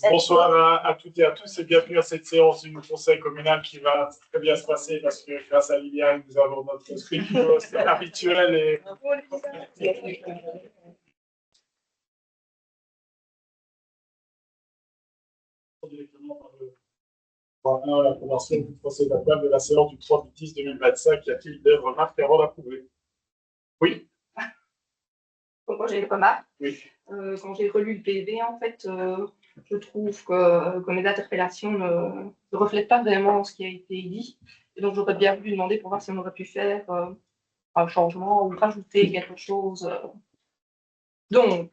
Bonsoir à toutes et à tous et bienvenue à cette séance du conseil communal qui va très bien se passer parce que grâce à Liliane, nous avons notre speaker habituel et l'approbation du procès d'appel de la séance du 3/10/2025. Y a-t-il des remarques avant d'approuver? Oui. Moi, j'ai des remarques. Oui. Quand j'ai relu le PV, en fait, je trouve que mes interpellations ne reflètent pas vraiment ce qui a été dit. Et donc, j'aurais bien voulu demander pour voir si on aurait pu faire un changement ou rajouter quelque chose. Donc,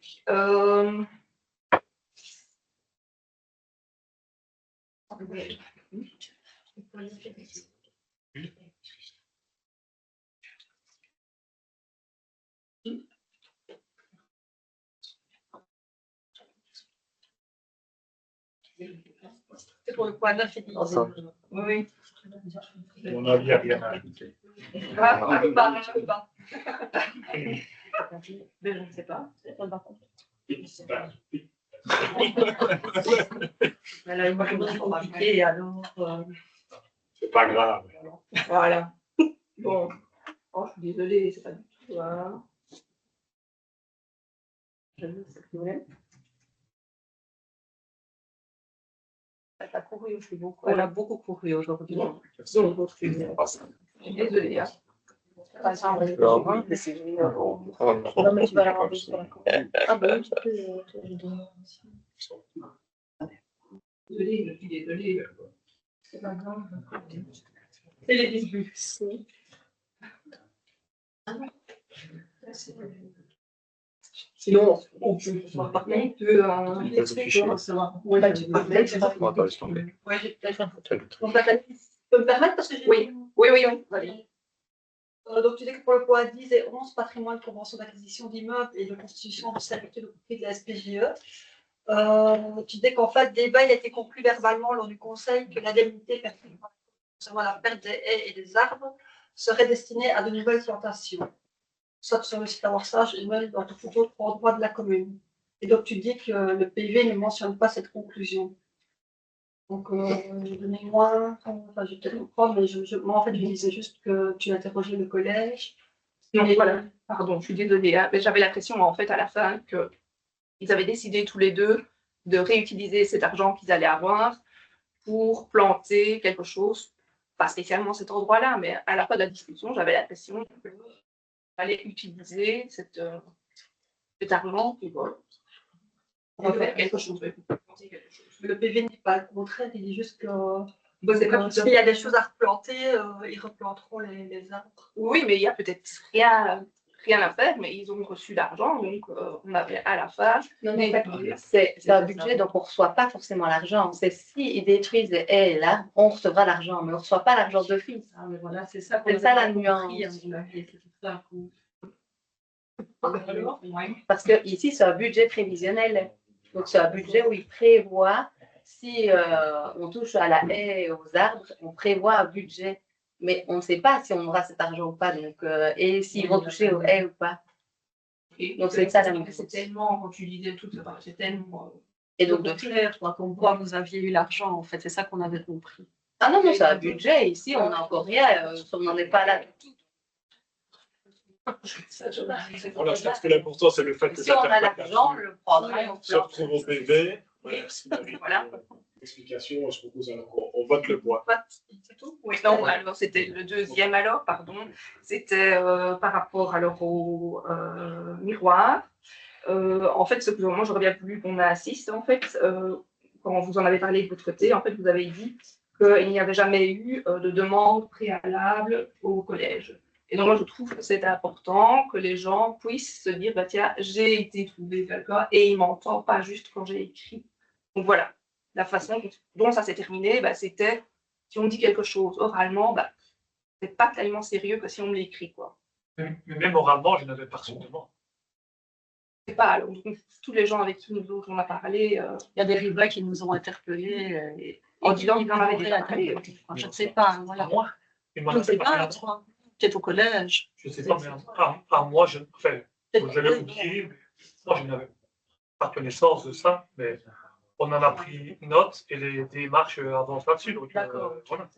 c'est pour le point 9 et 10. oui. On n'a rien à ajouter. Un peu pas. Mais je ne sais pas. Elle a une chose compliquée, alors. C'est pas grave. Voilà. Bon. Oh, je suis désolée, c'est pas du tout. Elle a couru aussi beaucoup. Elle a beaucoup couru aujourd'hui. Donc, je suis désolée. Hein. Non, mais tu vas la rendre sur la commande. Ah, bah oui, tu peux. Désolée, je suis désolée. C'est pas grave. C'est les débuts. Sinon, on peut parler de. Oui, bah, tu peux Ouais, j'ai peut-être. Tu peux me permettre parce que j'ai. Oui. Allez. Donc, tu dis que pour le point 10 et 11, patrimoine, convention d'acquisition d'immeubles et de constitution de servitude au profit de la SPJE, tu dis qu'en fait, débat il a été conclu verbalement lors du conseil que l'indemnité perçue concernant la perte des haies et des arbres serait destinée à de nouvelles plantations. Soit sur le site Avarsage et même dans tout autre endroit de la commune. Et donc, tu dis que le PV ne mentionne pas cette conclusion. Donc, donnez-moi, enfin, je vais peut-être comprendre, mais moi, en fait, je disais juste que tu interrogeais le collège. Donc, voilà. Pardon, je suis désolée. Hein, mais j'avais l'impression, en fait, à la fin, qu'ils avaient décidé tous les deux de réutiliser cet argent qu'ils allaient avoir pour planter quelque chose, pas spécialement cet endroit-là, mais à la fin de la discussion, j'avais l'impression qu'il fallait utiliser cet argent pour faire quelque chose. Le PV n'est pas le contraire, il dit juste que S'il s'il y a des choses à replanter, ils replanteront les arbres. Oui, mais il y a peut-être rien à faire, mais ils ont reçu l'argent, donc on avait à la fin. Non, en fait, c'est un budget, donc on ne reçoit pas forcément l'argent. C'est s'ils détruisent les haies et l'arbre, on recevra l'argent, mais on ne reçoit pas l'argent d'office. Ah, mais voilà, c'est ça, c'est ça la nuance. Parce que ici, c'est un budget prévisionnel. Donc, c'est un budget où il prévoit, si on touche à la haie et aux arbres, on prévoit un budget. Mais on ne sait pas si on aura cet argent ou pas, donc, et s'ils vont toucher aux haies ou pas. Donc, c'est ça la nuance. C'est tellement, quand tu lisais tout, c'est tellement. Et donc, de clair, comme quoi vous aviez eu l'argent, en fait, c'est ça qu'on avait compris. Ah non, c'est un budget. Ici, on n'a encore rien, on n'en est pas là du tout. Voilà, je pense que l'important, c'est le fait que si on a l'argent, on le prendra. Se retrouve au PV. Voilà. Explication, je propose alors qu'on vote le point. C'est tout. Oui, non, alors c'était le deuxième alors, pardon. C'était par rapport alors au miroir. En fait, ce que moi j'aurais bien voulu qu'on assiste, en fait, quand vous en avez parlé de votre côté, en fait, vous avez dit qu'il n'y avait jamais eu de demande préalable au collège. Et donc, moi, je trouve que c'est important que les gens puissent se dire, bah, tiens, j'ai été trouvé quelqu'un et il m'entend pas juste quand j'ai écrit. Donc, voilà. La façon dont ça s'est terminé, bah, c'était, si on dit quelque chose oralement, bah, c'est pas tellement sérieux que si on me l'écrit, quoi. Mais même oralement, je n'avais pas reçu de demande. Je sais pas, alors, tous les gens avec qui nous autres on a parlé. Il y a des riverains qui nous ont interpellés en disant qu'ils en avaient déjà parlé. Je ne sais pas, voilà. Moi, je ne sais pas, peut-être au collège. Je ne sais pas, mais à moi, vous allez oublier, mais moi, je n'avais pas connaissance de ça, mais on en a pris note et les démarches avancent là-dessus. Donc, D'accord. voilà.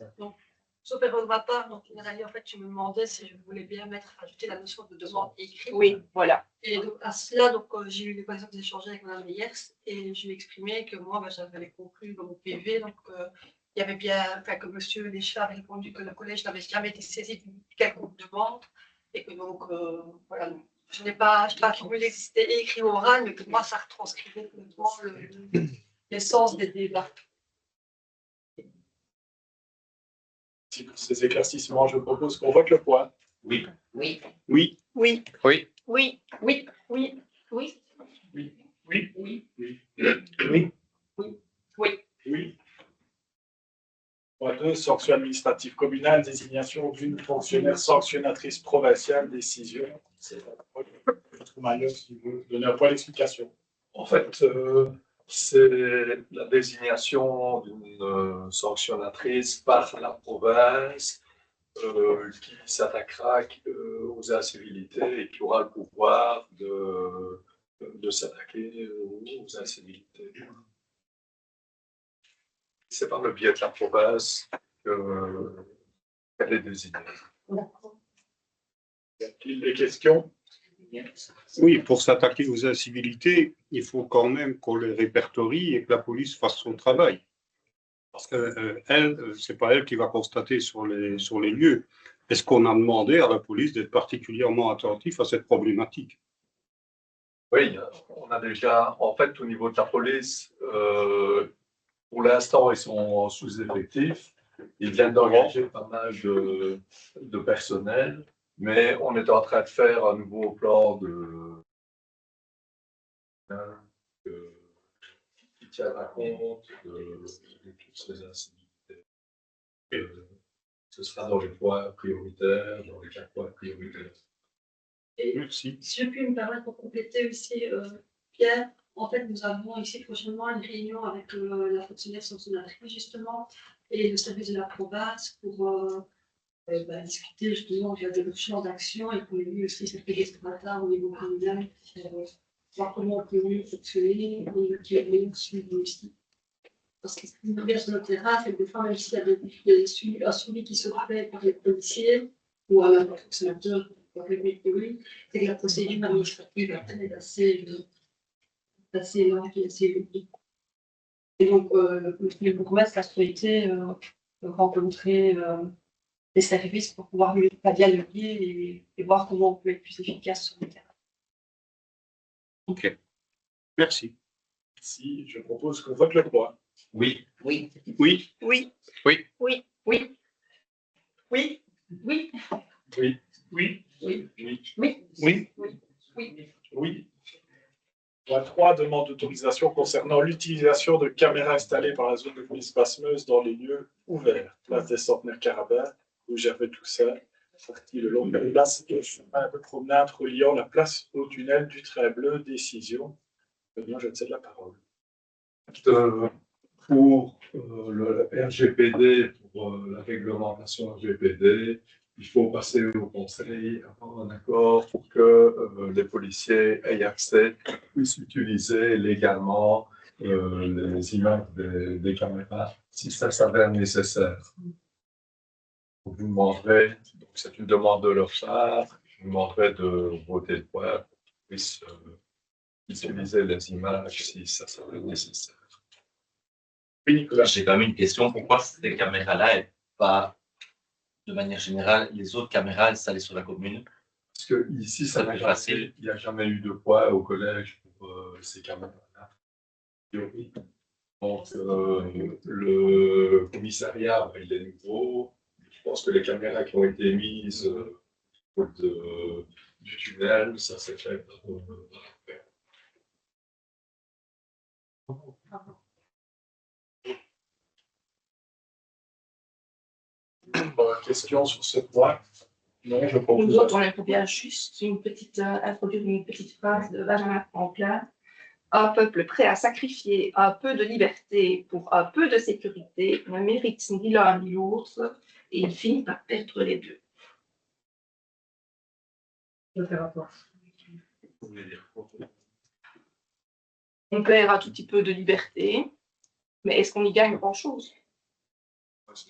Sauf erreur de ma part, donc Nathalie, en fait, tu me demandais si je voulais bien ajouter la notion de demande écrite. Oui, voilà. Et donc, à cela, donc, j'ai eu l'occasion d'échanger avec Mme Meyers et je lui ai exprimé que moi, j'avais conclu dans mon PV. Donc, il y avait bien, enfin, que M. Deschamps avait répondu que le collège n'avait jamais été saisi d'une quelconque demande et que donc, voilà, je n'ai pas formulé que c'était écrit ou oral, mais que moi, ça retranscrivait complètement l'essence des débats. Merci pour ces éclaircissements. Je propose qu'on vote le point. Oui. Oui. Oui. Oui. Oui. Oui. Oui, oui, oui, Oui. Oui. Oui. Oui. oui. Oui. Point 2, sanction administrative communale, désignation d'une fonctionnaire sanctionnatrice provinciale, décision. C'est votre Maillot qui veut donner un point d'explication. En fait, c'est la désignation d'une sanctionnatrice par la province qui s'attaquera aux incivilités et qui aura le pouvoir de s'attaquer aux incivilités. C'est par le biais de la province qu'elle est désignée. Y a-t-il des questions? Oui, pour s'attaquer aux incivilités, il faut quand même qu'on les répertorie et que la police fasse son travail. Parce que c'est pas elle qui va constater sur les lieux. Est-ce qu'on a demandé à la police d'être particulièrement attentif à cette problématique? Oui, on a déjà, en fait, au niveau de la police, pour l'instant, ils sont sous-effectifs. Ils viennent d'engager pas mal de personnel, mais on est en train de faire un nouveau plan qui tiendra compte de toutes ces incivilités. Ce sera dans les points prioritaires, dans les 4 points prioritaires. Et Merci. si je puis me permettre pour compléter aussi, Pierre, en fait, nous avons ici prochainement une réunion avec la fonctionnaire sanctionnatrice, justement, et le service de la province pour discuter justement de notre champ d'action et pour lui aussi s'appliquer ce matin au niveau communal, voir comment on peut mieux fonctionner et qui est meilleur suivi aussi. Parce que ce qui nous revient sur notre terrain, c'est que des fois, même s'il y a un suivi qui se fait par les policiers ou un fonctionnateur, c'est que la procédure administrative est assez lente et assez longue. Et donc, le bourgmestre a souhaité rencontrer les services pour pouvoir mieux dialoguer et voir comment on peut être plus efficace sur le terrain. OK. Merci. Si, je propose qu'on vote le point. Oui. Oui. Oui. Oui. Oui. Oui. Oui. Oui. Oui. Oui. Oui. Oui. Oui. Oui. Oui. Oui. Point 3, demande d'autorisation concernant l'utilisation de caméras installées par la zone de police Pasmeuse dans les lieux ouverts. Place des Centenaires Carabin, où Gervais Toussaint, partie le long de la place de chemin de promenade reliant la place au tunnel du Train Bleu. Décision. Maintenant, je te cède la parole. Pour le RGPD, pour la réglementation RGPD, il faut passer au conseil, avoir un accord pour que les policiers aient accès, puissent utiliser légalement les images des caméras si ça s'avère nécessaire. Vous demanderez, donc c'est une demande de leur part, je vous demanderai de voter le point pour qu'ils puissent utiliser les images si ça s'avère nécessaire. Oui, Nicolas. J'ai quand même une question. Pourquoi ces caméras-là et pas, de manière générale, les autres caméras installées sur la commune? Parce que ici, C'est plus facile. il n'y a jamais eu de poids au collège pour ces caméras-là. Donc, le commissariat, il est nouveau. Je pense que les caméras qui ont été mises du tunnel, ça s'est fait. Question sur ce point? Non, je propose. Nous autres, on aimerait bien juste introduire une petite phrase de Benjamin Franklin. Un peuple prêt à sacrifier un peu de liberté pour un peu de sécurité ne mérite ni l'un ni l'autre et il finit par perdre les deux. On perd un tout petit peu de liberté Mais est-ce qu'on y gagne grand-chose? Parce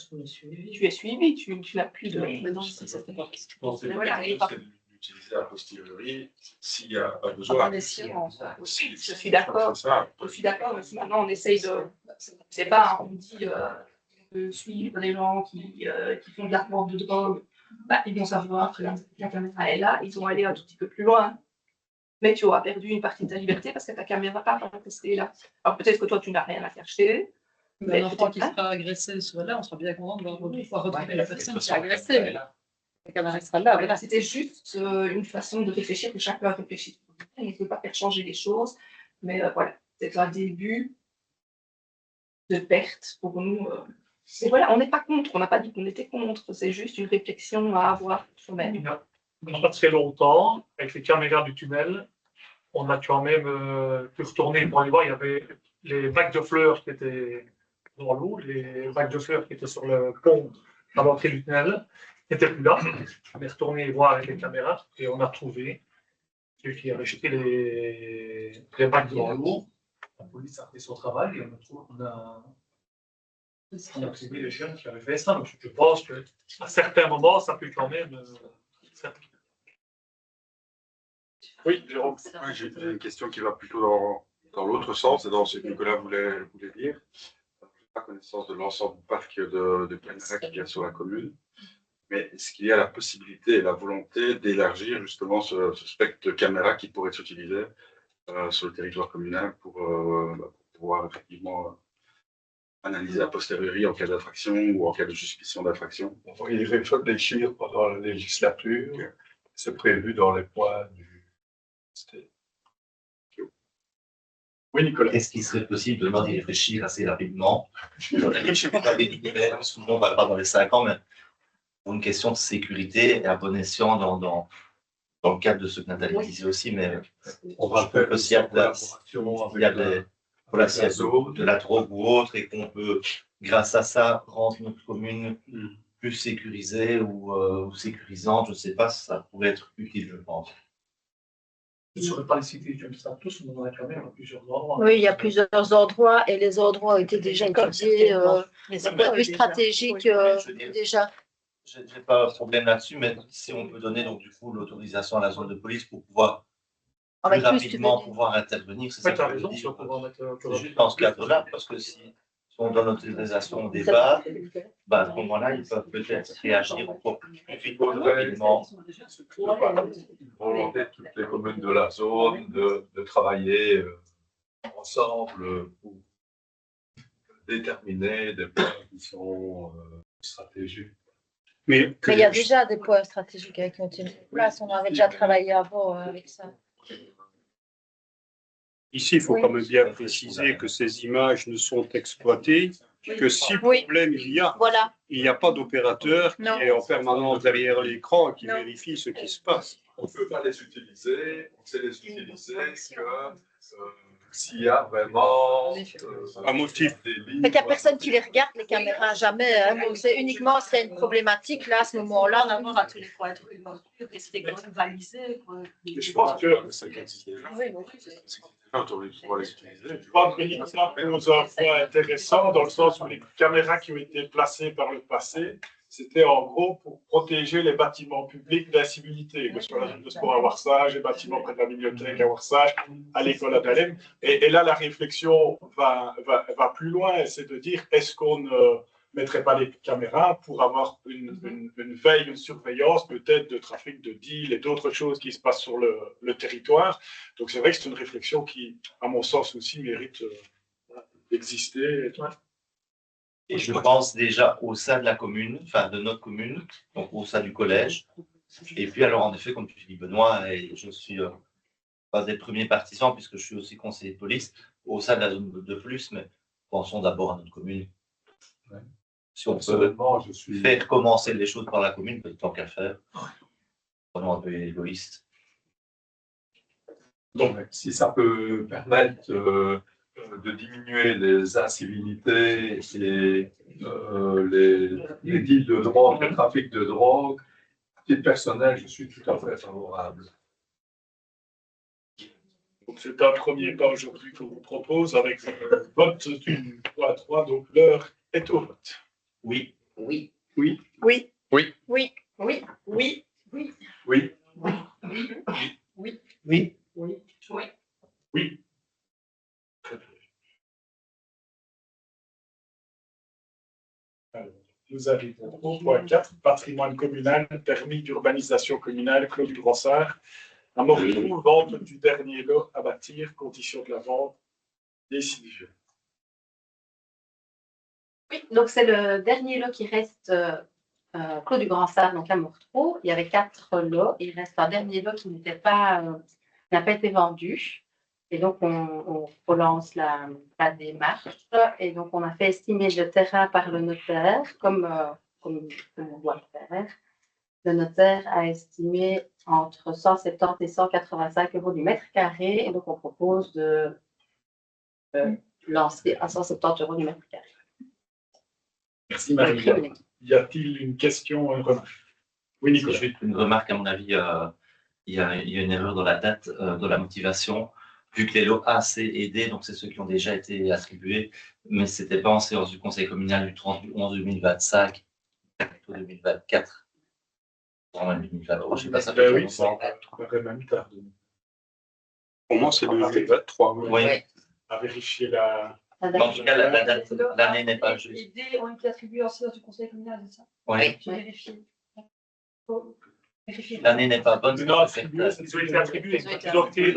qu'on est suivi. Tu es suivi, tu n'as plus de. Mais non, ça fait pas. Je pense que Voilà, c'est d'utiliser a posteriori s'il y a pas Ah, besoin. les sciences. Je suis d'accord. C'est ça. Je suis d'accord, mais si maintenant on essaye de. C'est pas, on dit de suivre les gens qui font de la vente de drogue, bah, ils vont savoir que la caméra est là, ils vont aller un tout petit peu plus loin. Mais tu auras perdu une partie de ta liberté parce que ta caméra va rester là. Alors peut-être que toi tu n'as rien à cacher. Mais un enfant qui peut-être sera agressé sera là, on sera bien content de pouvoir retrouver la personne qui a La agressé. La caméra sera là, voilà. C'était juste une façon de réfléchir que chacun réfléchit. On ne peut pas faire changer les choses, mais voilà, c'est un début de perte pour nous. Et voilà, on n'est pas contre, on n'a pas dit qu'on était contre, c'est juste une réflexion à avoir soi-même. Il n'y a pas très longtemps, avec les caméras du tunnel, on a quand même pu retourner pour aller voir. Il y avait les vagues de fleurs qui étaient dans l'eau, les vagues de fleurs qui étaient sur le pont à l'entrée du tunnel n'étaient plus là. On est retourné voir avec les caméras et on a trouvé celui qui avait jeté les vagues dans l'eau. La police a fait son travail et on a trouvé les jeunes qui avaient fait ça. Donc je pense qu'à certains moments, ça peut quand même. Oui, Jérôme. Oui, j'ai une question qui va plutôt dans l'autre sens et dans ce que Nicolas voulait dire. Je n'ai pas connaissance de l'ensemble du parc de caméras qu'il y a sur la commune, mais est-ce qu'il y a la possibilité et la volonté d'élargir justement ce spectre de caméras qui pourrait s'utiliser sur le territoire communal pour pouvoir effectivement analyser a posteriori en cas d'infraction ou en cas de suspicion d'infraction? On va y réfléchir pendant la législature. Okay. C'est prévu dans les points du. Oui, Nicolas. Est-ce qu'il serait possible de d'y réfléchir assez rapidement? Je ne sais pas des délais, tout le monde ne va pas dans les 5 ans, mais pour une question de sécurité et à bon escient dans le cadre de ce que Nathalie disait aussi, mais on va faire s'il y a de la drogue ou autre et qu'on peut, grâce à ça, rendre notre commune plus sécurisée ou sécurisante, je ne sais pas, ça pourrait être utile, je pense. Je ne saurais pas les citer comme ça tous, mais on en a quand même à plusieurs endroits. Oui, il y a plusieurs endroits et les endroits ont été déjà étudiés d'un point de vue stratégique déjà. Je n'ai pas de problème là-dessus, mais si on peut donner donc du coup l'autorisation à la zone de police pour pouvoir plus rapidement pouvoir intervenir, c'est ça. Tu as raison, si on peut en mettre. C'est juste dans ce cadre-là, parce que si on donne l'autorisation au départ, à ce moment-là, ils peuvent peut-être réagir encore plus vite, plus rapidement. Volonté de toutes les communes de la zone de travailler ensemble pour déterminer des points qui sont stratégiques. Mais il y a déjà des points stratégiques avec notre place, on avait déjà travaillé avant avec ça. Ici, il faut quand même bien préciser que ces images ne sont exploitées que si problème il y a. Voilà. Il n'y a pas d'opérateur qui est en permanence derrière l'écran et qui vérifie ce qui se passe. On ne peut pas les utiliser, on sait les utiliser que s'il y a vraiment un motif. Il n'y a personne qui les regarde, les caméras, jamais. Hein. Donc c'est uniquement, c'est une problématique là, à ce moment-là. On avoir à tous les points de rue, et c'était quand même balisé. Je pense que. Je pense que Nicolas pose un point intéressant dans le sens où les caméras qui ont été placées par le passé, c'était en gros pour protéger les bâtiments publics d'incivilité, que ce soit la zone de sport à Warsage, les bâtiments près de la bibliothèque à Warsage, à l'école à Dahlem. Et là, la réflexion va plus loin, c'est de dire est-ce qu'on ne mettrait pas les caméras pour avoir une veille, une surveillance peut-être de trafic de deal et d'autres choses qui se passent sur le territoire. Donc c'est vrai que c'est une réflexion qui, à mon sens aussi, mérite d'exister. Et je pense déjà au sein de la commune, enfin de notre commune, donc au sein du collège. Et puis alors en effet, comme tu dis Benoît, et je suis pas des premiers partisans puisque je suis aussi conseiller de police, au sein de la zone de plus, mais pensons d'abord à notre commune. Ouais. Si on peut faire commencer les choses par la commune, tant qu'à faire, vraiment un peu égoïste. Donc, si ça peut permettre de diminuer les incivilités et les deals de drogue, le trafic de drogue, à titre personnel, je suis tout à fait favorable. Donc, c'est un premier pas aujourd'hui qu'on vous propose avec le vote du 3 à 3. Donc, l'heure est au vote. Oui. Oui. Oui. Oui. Oui. Oui. Oui. Oui. Oui. Oui. Oui. Oui. Oui. Oui. Très bien. Alors, nous arrivons au point 4, patrimoine communal, permis d'urbanisation communale, Clos du Brossard. À Morteau, vente du dernier lot à bâtir, conditions de la vente, décision. Oui, donc c'est le dernier lot qui reste Clos du Grand Sard, donc à Morteau. Il y avait 4 lots. Il reste un dernier lot qui n'a pas été vendu. Et donc, on relance la démarche. Et donc, on a fait estimer le terrain par le notaire, comme on doit le faire. Le notaire a estimé entre 170 et 185 euros du mètre carré. Et donc, on propose de lancer à 170 euros du mètre carré. Merci Marie. Y a-t-il une question, une remarque? Oui, Nicolas. Juste une remarque, à mon avis, il y a une erreur dans la date de la motivation. Vu que les lots A, C et D, donc c'est ceux qui ont déjà été attribués, mais ce n'était pas en séance du Conseil communal du 30 du 11 2025, plutôt 2024. Vraiment 2023, je ne sais pas, ça fait Oui, longtemps. même tard. Pour moi, c'est 2023. Oui. À vérifier la. En tout cas, la date, l'année n'est pas juste. Les dés ont été attribués en séance du Conseil communal, c'est ça? Oui. J'ai vérifié. L'année n'est pas bonne. Non, attribués, Ils ont été attribués. Ils ont été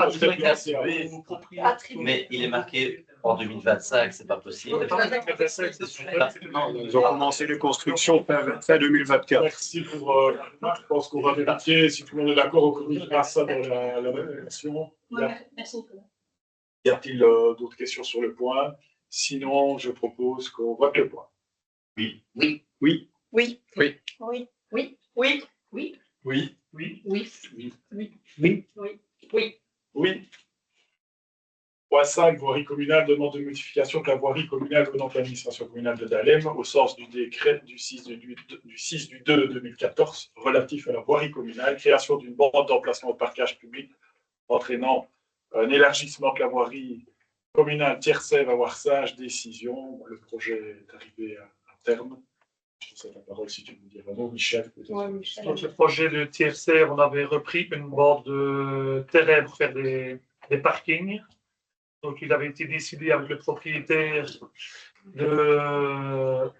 Mais il est marqué en 2025, c'est pas possible. Non, ils ont commencé les constructions fin 2024. Merci pour la remarque. Je pense qu'on va vérifier. Si tout le monde est d'accord, on corrigera ça dans la même version. Merci Nicolas. Y a-t-il d'autres questions sur le point? Sinon, je propose qu'on vote le point. Oui. Oui. Oui. Oui. Oui. Oui. Oui. Oui. Oui. Oui. Oui. Oui. Oui. Oui. Oui. Oui. Point 5, voirie communale, demande de modification de la voirie communale venant de l'administration communale de Dahlem au sens du décret du 6 du 2 2014 relatif à la voirie communale, création d'une bande d'emplacement de parkage public entraînant un élargissement de la voirie communale Tiercève à Warsage, décision. Le projet est arrivé à terme. Je te cède la parole si tu veux dire un mot, Michel. Donc, le projet de Tiercève, on avait repris une bande de terrain pour faire des parkings. Donc, il avait été décidé avec le propriétaire de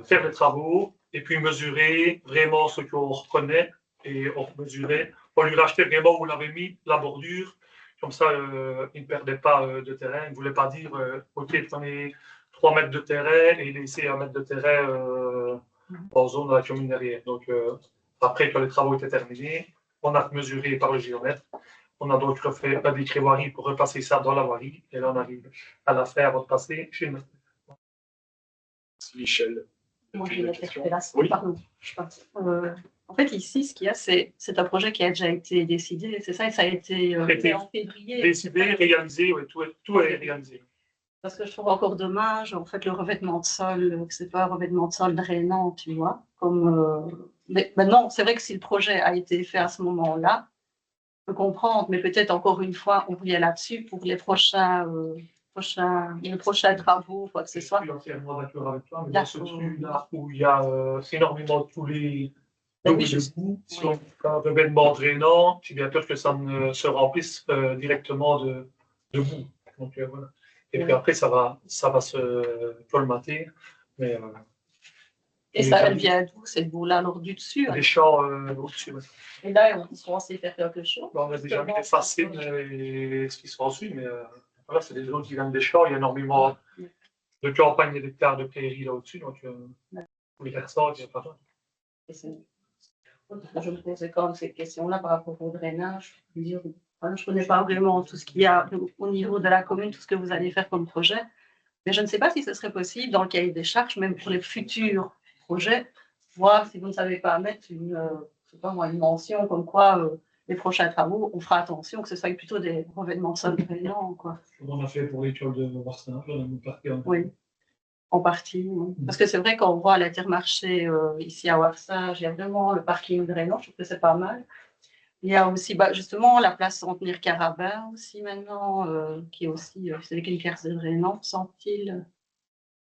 faire les travaux et puis mesurer vraiment ce qu'on reconnaît et on mesurait. On lui rachetait vraiment où on avait mis la bordure. Comme ça, il ne perdait pas de terrain. Il ne voulait pas dire OK, prenez 3 mètres de terrain et laissez 1 mètre de terrain en zone de la commune derrière. Donc, après que les travaux étaient terminés, on a mesuré par le géomètre. On a donc refait un décret voirie pour repasser ça dans la voirie. Et là, on arrive à la faire avant de passer chez nous. Michel. Moi, j'ai une interpellation. Oui. Pardon, je pense. En fait, ici, ce qu'il y a, c'est un projet qui a déjà été décidé, c'est ça, et ça a été fait en février. Décidé, réalisé, oui, tout est réalisé. Parce que je trouve encore dommage, en fait, le revêtement de sol, que c'est pas un revêtement de sol drainant, tu vois. Mais maintenant, c'est vrai que si le projet a été fait à ce moment-là, je peux comprendre, mais peut-être encore une fois, on revient là-dessus pour les prochains travaux, quoi que ce soit. Je suis entièrement d'accord avec toi, mais dans ce truc-là où il y a énormément de tous les doubles de coups, si on fait un revêtement drainant, j'ai bien peur que ça ne se remplisse directement de boue. Donc, voilà. Et puis après, ça va se colmater. Mais, et ça, elle vient d'où, cette boue-là, alors du dessus? Les champs au-dessus. Ouais. Et là, ils sont censés faire quelque chose. On a déjà mis les fascines et ce qui sont ensuite, mais voilà, c'est des zones qui viennent des champs. Il y a énormément de campagnes et d'hectares de prairies là au-dessus. Donc, pour les personnes, il n'y a pas de. Je me posais quand même cette question-là par rapport au drainage. Je ne connais pas vraiment tout ce qu'il y a au niveau de la commune, tout ce que vous allez faire comme projet. Mais je ne sais pas si ce serait possible, dans le cahier des charges, même pour les futurs projets, voir si vous ne savez pas mettre une mention comme quoi les prochains travaux, on fera attention que ce soit plutôt des revêtements de sol drainants, quoi. On a fait pour l'école de Varsana, on a mis partie. Oui, en partie. Oui. Parce que c'est vrai qu'on voit à l'Intermarché ici à Warsage, il y a vraiment le parking drainant, je trouve que c'est pas mal. Il y a aussi justement la place Centenaire Carabin aussi maintenant, qui est aussi, c'est les quelques Rénan, semble-t-il.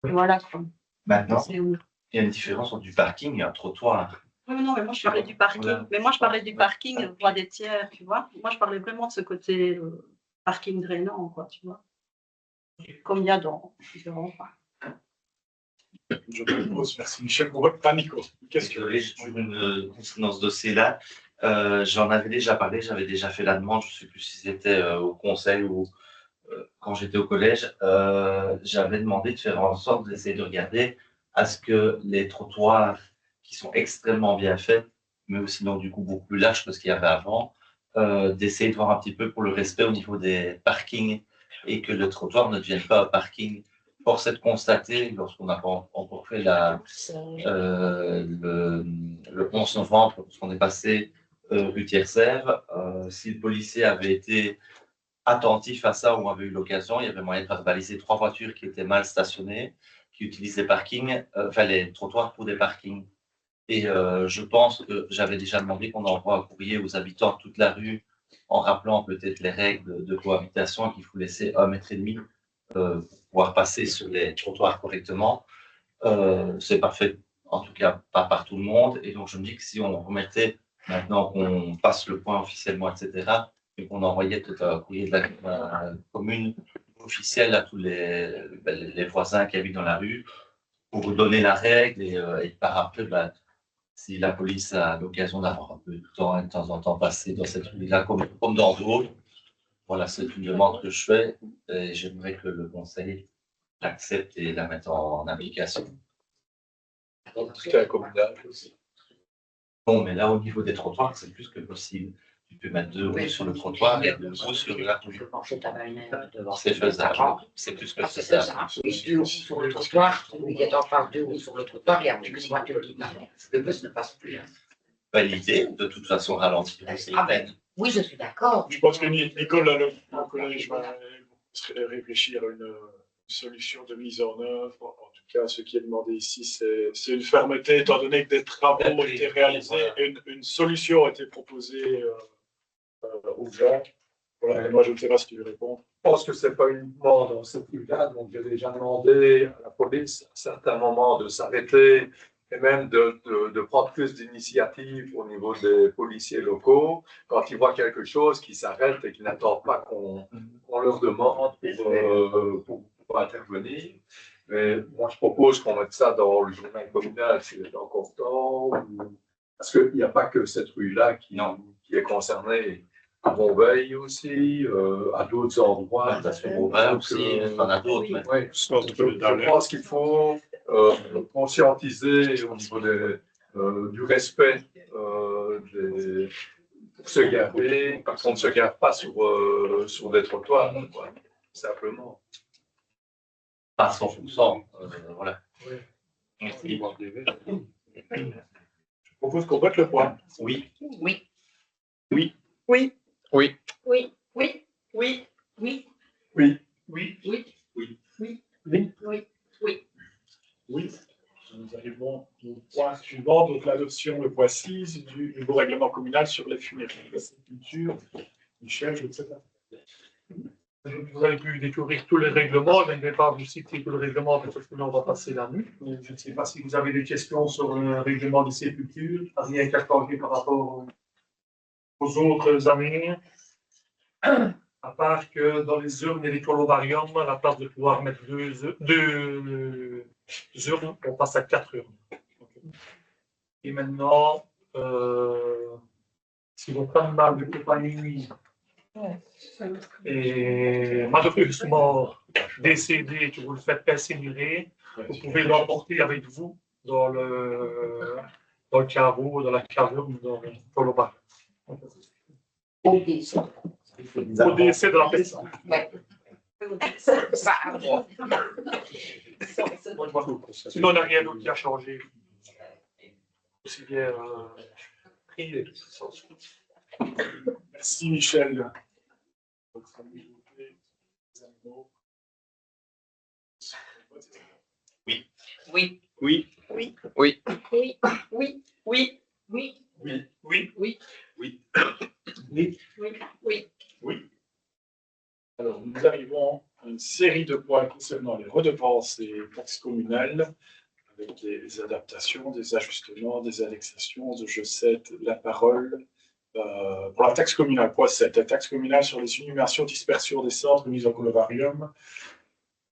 Voilà quoi. Maintenant, il y a une différence entre du parking et un trottoir. Oui, non, mais moi je parlais du parking. Voilà. Mais moi je parlais du parking, voie des tiers, tu vois. Moi je parlais vraiment de ce côté parking drainant, quoi, tu vois. Comme il y a dans différents parcs. Je propose, merci Michel, pour votre panico. Qu'est-ce que Dans ce dossier-là, j'en avais déjà parlé, j'avais déjà fait la demande, je ne sais plus si c'était au conseil ou quand j'étais au collège, j'avais demandé de faire en sorte d'essayer de regarder à ce que les trottoirs qui sont extrêmement bien faits, mais aussi donc du coup beaucoup plus larges que ce qu'il y avait avant, d'essayer de voir un petit peu pour le respect au niveau des parkings et que le trottoir ne devienne pas un parking. Force est de constater, lorsqu'on a encore fait le 11 novembre, lorsqu'on est passé rue Thierry-Sèvres, si le policier avait été attentif à ça, ou avait eu l'occasion, il y avait moyen de faire baliser 3 voitures qui étaient mal stationnées, qui utilisent les parkings, les trottoirs pour des parkings. Et je pense que j'avais déjà demandé qu'on envoie un courrier aux habitants de toute la rue en rappelant peut-être les règles de cohabitation, qu'il faut laisser 1,5 m pour pouvoir passer sur les trottoirs correctement. C'est parfait, en tout cas pas par tout le monde. Et donc je me dis que si on remettait, maintenant qu'on passe le point officiellement, etc., et qu'on envoyait peut-être un courrier de la commune officiel à tous les voisins qui habitent dans la rue pour donner la règle et par après, si la police a l'occasion d'avoir un peu de temps en temps passé dans cette rue-là, comme dans d'autres, voilà, c'est une demande que je fais et j'aimerais que le conseil l'accepte et la mette en application. En tout cas, communal aussi. Bon, mais là, au niveau des trottoirs, c'est plus que possible. Tu peux mettre 2 roues sur le trottoir et 2 roues sur la rue. C'est faisable. C'est plus que faisable. Oui, 2 roues sur le trottoir. Il y a enfin 2 roues sur le trottoir, il y a une voiture qui passe. Le bus ne passe plus. L'idée, de toute façon, ralentir. Oui, je suis d'accord. Je pense que Nicole, le collège va réfléchir à une solution de mise en œuvre. En tout cas, ce qui est demandé ici, c'est une fermeté, étant donné que des travaux ont été réalisés et une solution a été proposée au gens. Voilà, moi, je ne sais pas si tu veux répondre. Je pense que ce n'est pas uniquement dans cette rue-là, donc j'ai déjà demandé à la police à certains moments de s'arrêter et même de prendre plus d'initiatives au niveau des policiers locaux quand ils voient quelque chose, qu'ils s'arrêtent et qu'ils n'attendent pas qu'on leur demande pour intervenir. Mais moi, je propose qu'on mette ça dans le journal communal, s'il est encore temps, parce qu'il n'y a pas que cette rue-là qui est concernée. À Bonveille aussi, à d'autres endroits. Aussi, on a d'autres. Je pense qu'il faut conscientiser au niveau du respect pour se garer, parce qu'on ne se gare pas sur des trottoirs, quoi, simplement. Pas 100%, voilà. Merci. Je propose qu'on vote le point. Oui. Oui. Oui. Oui. Oui. Oui. Oui. Oui. Oui. Oui. Oui. Oui. Oui. Oui. Oui. Oui. Oui. Nous arrivons au point suivant, donc l'adoption, le point 6 du nouveau règlement communal sur les funérailles et la sépulture. Michel, je ne sais pas. Vous avez pu découvrir tous les règlements. Je ne vais pas vous citer tout le règlement parce que là, on va passer la nuit. Je ne sais pas si vous avez des questions sur le règlement des sépultures. Rien qu'à changer par rapport aux autres années. À part que dans les urnes et les colobariums, à la place de pouvoir mettre 2 urnes, on passe à 4 urnes. Et maintenant, si votre animal de compagnie et malheureusement décédé et que vous le faites incinérer, vous pouvez l'emporter avec vous dans le caveau, dans la caverne, dans le colobarium. Au décès. Au décès de la personne. Sinon, on n'a rien d'autre qui a changé. Aussi bien prier. Merci Michel. Oui. Oui. Oui. Oui. Oui. Oui. Oui. Oui. Oui. Oui. Oui. Oui. Oui. Oui. Oui. Alors, nous arrivons à une série de points concernant les redevances et taxes communales, avec des adaptations, des ajustements, des annexations. Je cède la parole pour la taxe communale. Point 7, la taxe communale sur les inhumations, dispersion des centres mis en colovarium.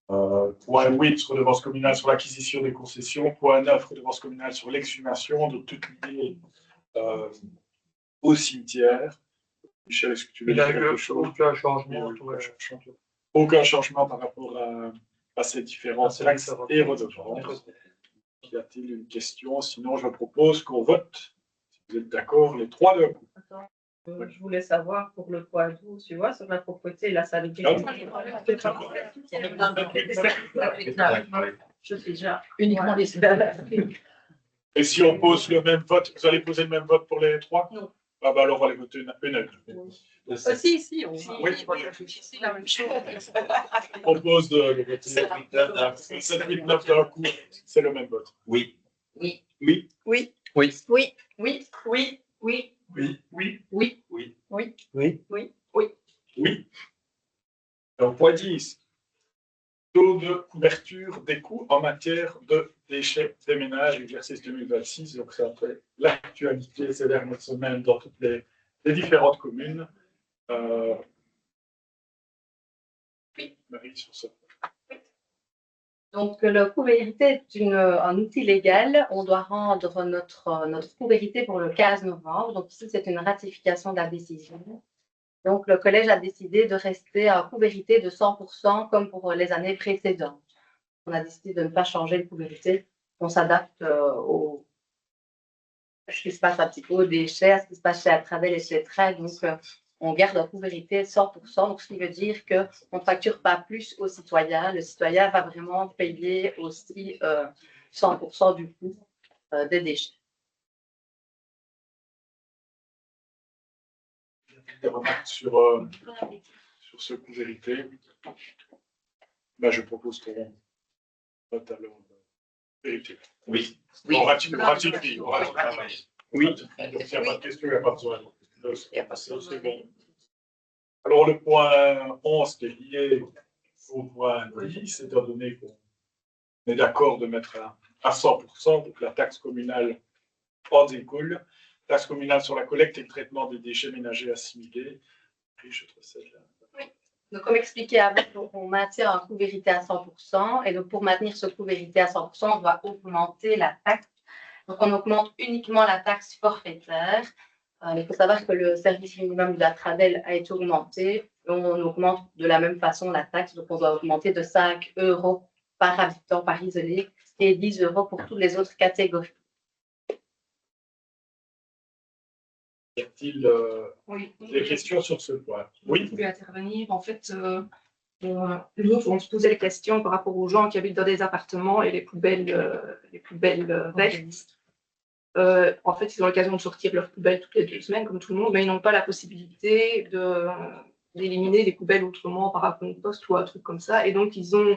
Point 8, redevance communale sur l'acquisition des concessions. Point 9, redevance communale sur l'exhumation de toutes liées au cimetière. Michel, est-ce que tu veux dire quelque chose? Aucun changement. Aucun changement par rapport à ces différentes taxes et redevances. Y a-t-il une question? Sinon, je propose qu'on vote, si vous êtes d'accord, les trois d'un coup. Je voulais savoir pour le poids 12, tu vois, sur la propreté et la salubrité. Je suis déjà uniquement les Et si on pose le même vote, vous allez poser le même vote pour les trois? Non. Ah bah alors on va les voter une à une. Si, on Oui. c'est la même chose. Je propose de voter 7, 8, 9 d'un coup, c'est le même vote. Oui. Oui. Oui. Oui. Oui. Oui. Oui. Oui. Oui. Oui. Oui. Oui. Oui. Oui. Oui. Oui. Oui. Oui. Donc, point 10. Taux de couverture des coûts en matière de déchets des ménages, exercice 2026. Donc, ça fait l'actualité ces dernières semaines dans toutes les différentes communes. Oui. Marie, sur ça. Donc, le coût-vérité est un outil légal. On doit rendre notre coût-vérité pour le 15 novembre. Donc, ici, c'est une ratification de la décision. Donc, le collège a décidé de rester à un coût-vérité de 100% comme pour les années précédentes. On a décidé de ne pas changer le coût-vérité. On s'adapte à ce qui se passe un petit peu aux déchets, à ce qui se passe chez Atradel et chez Trade. Donc, on garde un coût-vérité de 100%, donc ce qui veut dire qu'on ne facture pas plus aux citoyens. Le citoyen va vraiment payer aussi 100% du coût des déchets. Des remarques sur ce coût-vérité? Ben, je propose qu'on vote alors vérité. Oui. On ratifie. Oui. Donc, il n'y a pas de question, il n'y a pas besoin. C'est bon. Alors, le point 11 qui est lié au point 10, étant donné qu'on est d'accord de mettre à 100%, donc la taxe communale en découle. Taxe communale sur la collecte et le traitement des déchets ménagers assimilés. Je te recède là. Oui. Donc, comme expliqué avant, on maintient un coût-vérité à 100%. Et donc, pour maintenir ce coût-vérité à 100%, on doit augmenter la taxe. Donc, on augmente uniquement la taxe forfaitaire. Il faut savoir que le service minimum de la Tradel a été augmenté. On augmente de la même façon la taxe. Donc, on doit augmenter de 5 € par habitant par isolé et 10 € pour toutes les autres catégories. Y a-t-il des questions sur ce point? Oui. Je voulais intervenir. En fait, nous, on se posait les questions par rapport aux gens qui habitent dans des appartements et les poubelles vertes. En fait, ils ont l'occasion de sortir leurs poubelles toutes les 2 semaines, comme tout le monde, mais ils n'ont pas la possibilité d'éliminer les poubelles autrement par un compost ou un truc comme ça. Et donc, ils ont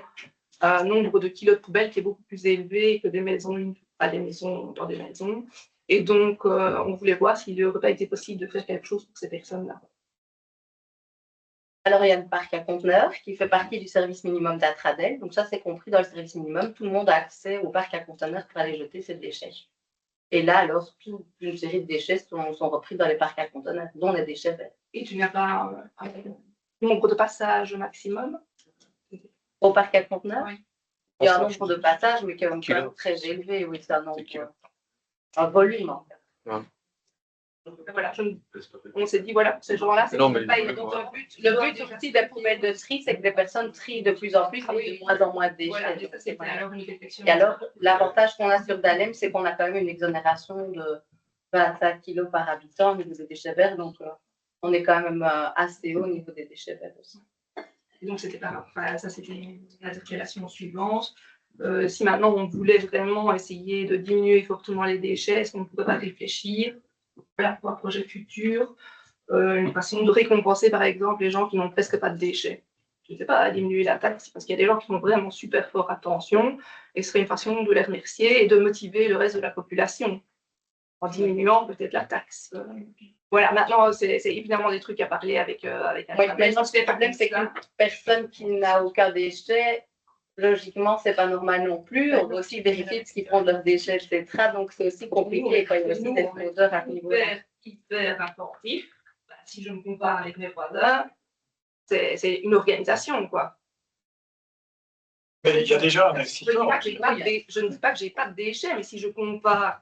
un nombre de kilos de poubelles qui est beaucoup plus élevé que des maisons, pas des maisons dans des maisons. Et donc, on voulait voir s'il n'aurait pas été possible de faire quelque chose pour ces personnes-là. Alors, il y a le parc à conteneurs qui fait partie du service minimum d'Atradel. Donc, ça, c'est compris dans le service minimum. Tout le monde a accès au parc à conteneurs pour aller jeter ses déchets. Et là, alors, toute une série de déchets sont repris dans les parcs à conteneurs, dont les déchets verts. Et tu n'as pas un nombre de passages maximum? Au parc à conteneurs, oui. Il y a un nombre de passages, mais qui est quand même très élevé. Oui, c'est un volume, en fait. Ouais. Donc, voilà, on s'est dit, voilà, pour ces gens-là, c'est pas le but aussi des poubelles de tri, c'est que des personnes trient de plus en plus et de moins en moins de déchets. Voilà, et alors, l'avantage qu'on a sur Dahlem, c'est qu'on a quand même une exonération de 25 kg par habitant au niveau des déchets verts. Donc, on est quand même assez haut au niveau des déchets verts aussi. Et donc, c'était pas grave. Ça, c'était l'interpellation suivante. Si maintenant on voulait vraiment essayer de diminuer fortement les déchets, est-ce qu'on ne pourrait pas réfléchir pour un projet futur, une façon de récompenser par exemple les gens qui n'ont presque pas de déchets? Je ne sais pas, à diminuer la taxe, parce qu'il y a des gens qui font vraiment super fort attention, et ce serait une façon de les remercier et de motiver le reste de la population. en diminuant peut-être la taxe. Voilà, maintenant, c'est évidemment des trucs à parler avec un Oui, maintenant, le problème, c'est qu'une personne qui n'a aucun déchet, logiquement, c'est pas normal non plus. On doit aussi vérifier ce qu'ils font de leurs déchets, etc. Donc, c'est aussi compliqué. Il y a aussi des fraudeurs à ce niveau-là. Hyper attentif. Bah, si je me compare avec mes voisins, c'est une organisation, quoi. Mais il y a déjà un incident. Je ne dis pas que j'ai pas de déchets, mais si je compare,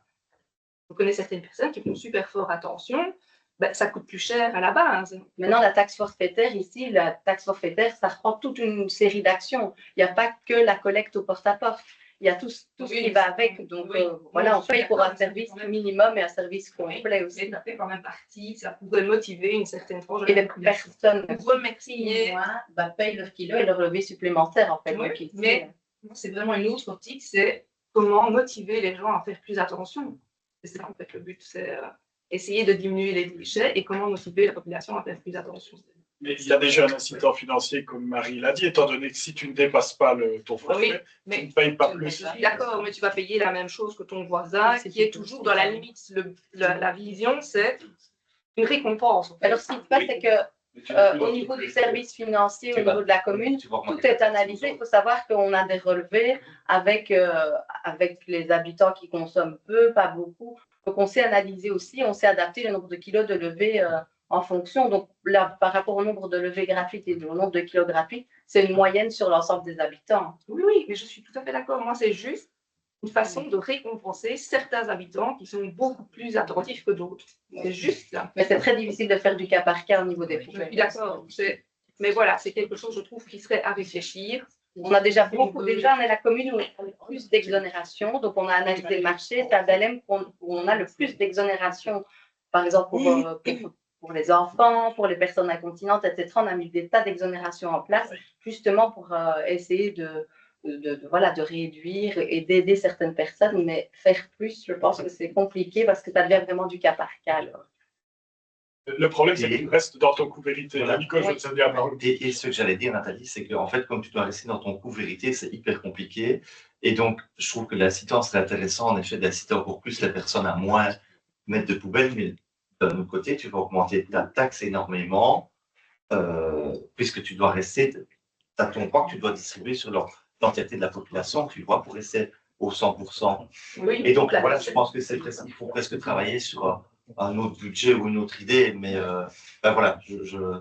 je connais certaines personnes qui font super fort attention, ben, ça coûte plus cher à la base. Maintenant, la taxe forfaitaire, ici, la taxe forfaitaire, ça reprend toute une série d'actions. Il n'y a pas que la collecte au porte-à-porte. Il y a tout ce qui va avec. Donc, voilà, on paye pour un service minimum et un service complet aussi. Mais ça fait quand même partie, ça pourrait motiver une certaine frange de et les personnes remercier payent leur kilo et leur levier supplémentaire, en fait. Oui, donc, ici, mais c'est vraiment une autre optique, c'est comment motiver les gens à faire plus attention. C'est ça, en fait, le but, c'est essayer de diminuer les déchets et comment motiver la population à faire plus attention. Mais il y a déjà un incitant financier, comme Marie l'a dit, étant donné que si tu ne dépasses pas ton forfait, tu ne payes pas plus. D'accord, mais tu vas payer la même chose que ton voisin, qui est toujours dans la limite. La vision, c'est une récompense. Alors, ce qui se passe, c'est que au niveau du service financier, au niveau de la commune, tout est analysé. Il faut savoir qu'on a des relevés avec les habitants qui consomment peu, pas beaucoup. Donc, on sait analyser aussi, on sait adapter le nombre de kilos de levée en fonction. Donc, là, par rapport au nombre de levées gratuites et au nombre de kilos gratuits, c'est une moyenne sur l'ensemble des habitants. Oui, mais je suis tout à fait d'accord. Moi, c'est juste une façon de récompenser certains habitants qui sont beaucoup plus attentifs que d'autres. C'est juste là. Mais c'est très difficile de faire du cas par cas au niveau des poubelles. Je suis d'accord. Mais voilà, c'est quelque chose, je trouve, qui serait à réfléchir. On a déjà beaucoup, déjà on est la commune où on a le plus d'exonération, donc on a analysé le marché, c'est à Dahlem où on a le plus d'exonération, par exemple pour les enfants, pour les personnes incontinentes, etc. On a mis des tas d'exonérations en place, justement pour essayer de réduire et d'aider certaines personnes, mais faire plus, je pense que c'est compliqué parce que ça devient vraiment du cas par cas. Alors. Le problème, c'est que tu restes dans ton coût vérité. Voilà. Nico, je te dis la parole. Et ce que j'allais dire, Nathalie, c'est qu'en fait, comme tu dois rester dans ton coût vérité, c'est hyper compliqué. Et donc, je trouve que l'incitant serait intéressant, en effet, d'inciter encore plus les personnes à moins mettre de poubelles. Mais d'un autre côté, tu vas augmenter ta taxe énormément, puisque tu dois rester, tu as ton droit que tu dois distribuer sur l'entièreté de la population, tu vois, pour rester au 100%. Oui, et donc, voilà, je pense que il faut presque travailler sur un autre budget ou une autre idée, mais voilà.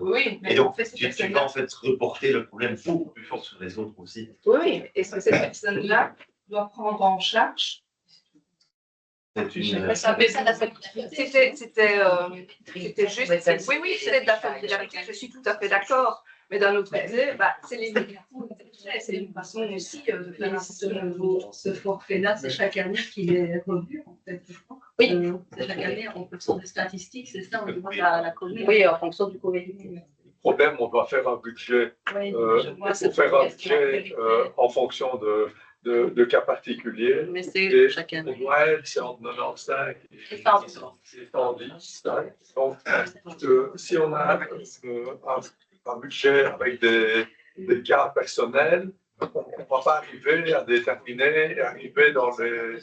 Oui, mais et donc, tu vas en fait reporter le problème beaucoup plus fort sur les autres aussi. Oui, est-ce que cette personne-là doit prendre en charge? C'était juste. Oui, c'était de la familiarité, je suis tout à fait d'accord. Mais d'un autre côté, c'est une façon aussi de faire ce forfait-là, c'est chaque année qu'il est revu, en fait. Oui, c'est chaque année en fonction des statistiques, c'est ça, au niveau de la commune. Oui, en fonction du coût-vérité. Le problème, on doit faire un budget, en fonction de cas particuliers. Mais c'est chaque année. Moyenne, c'est entre 95 et 110. Donc, si on a un budget avec des cas personnels, on ne va pas arriver à déterminer, arriver dans les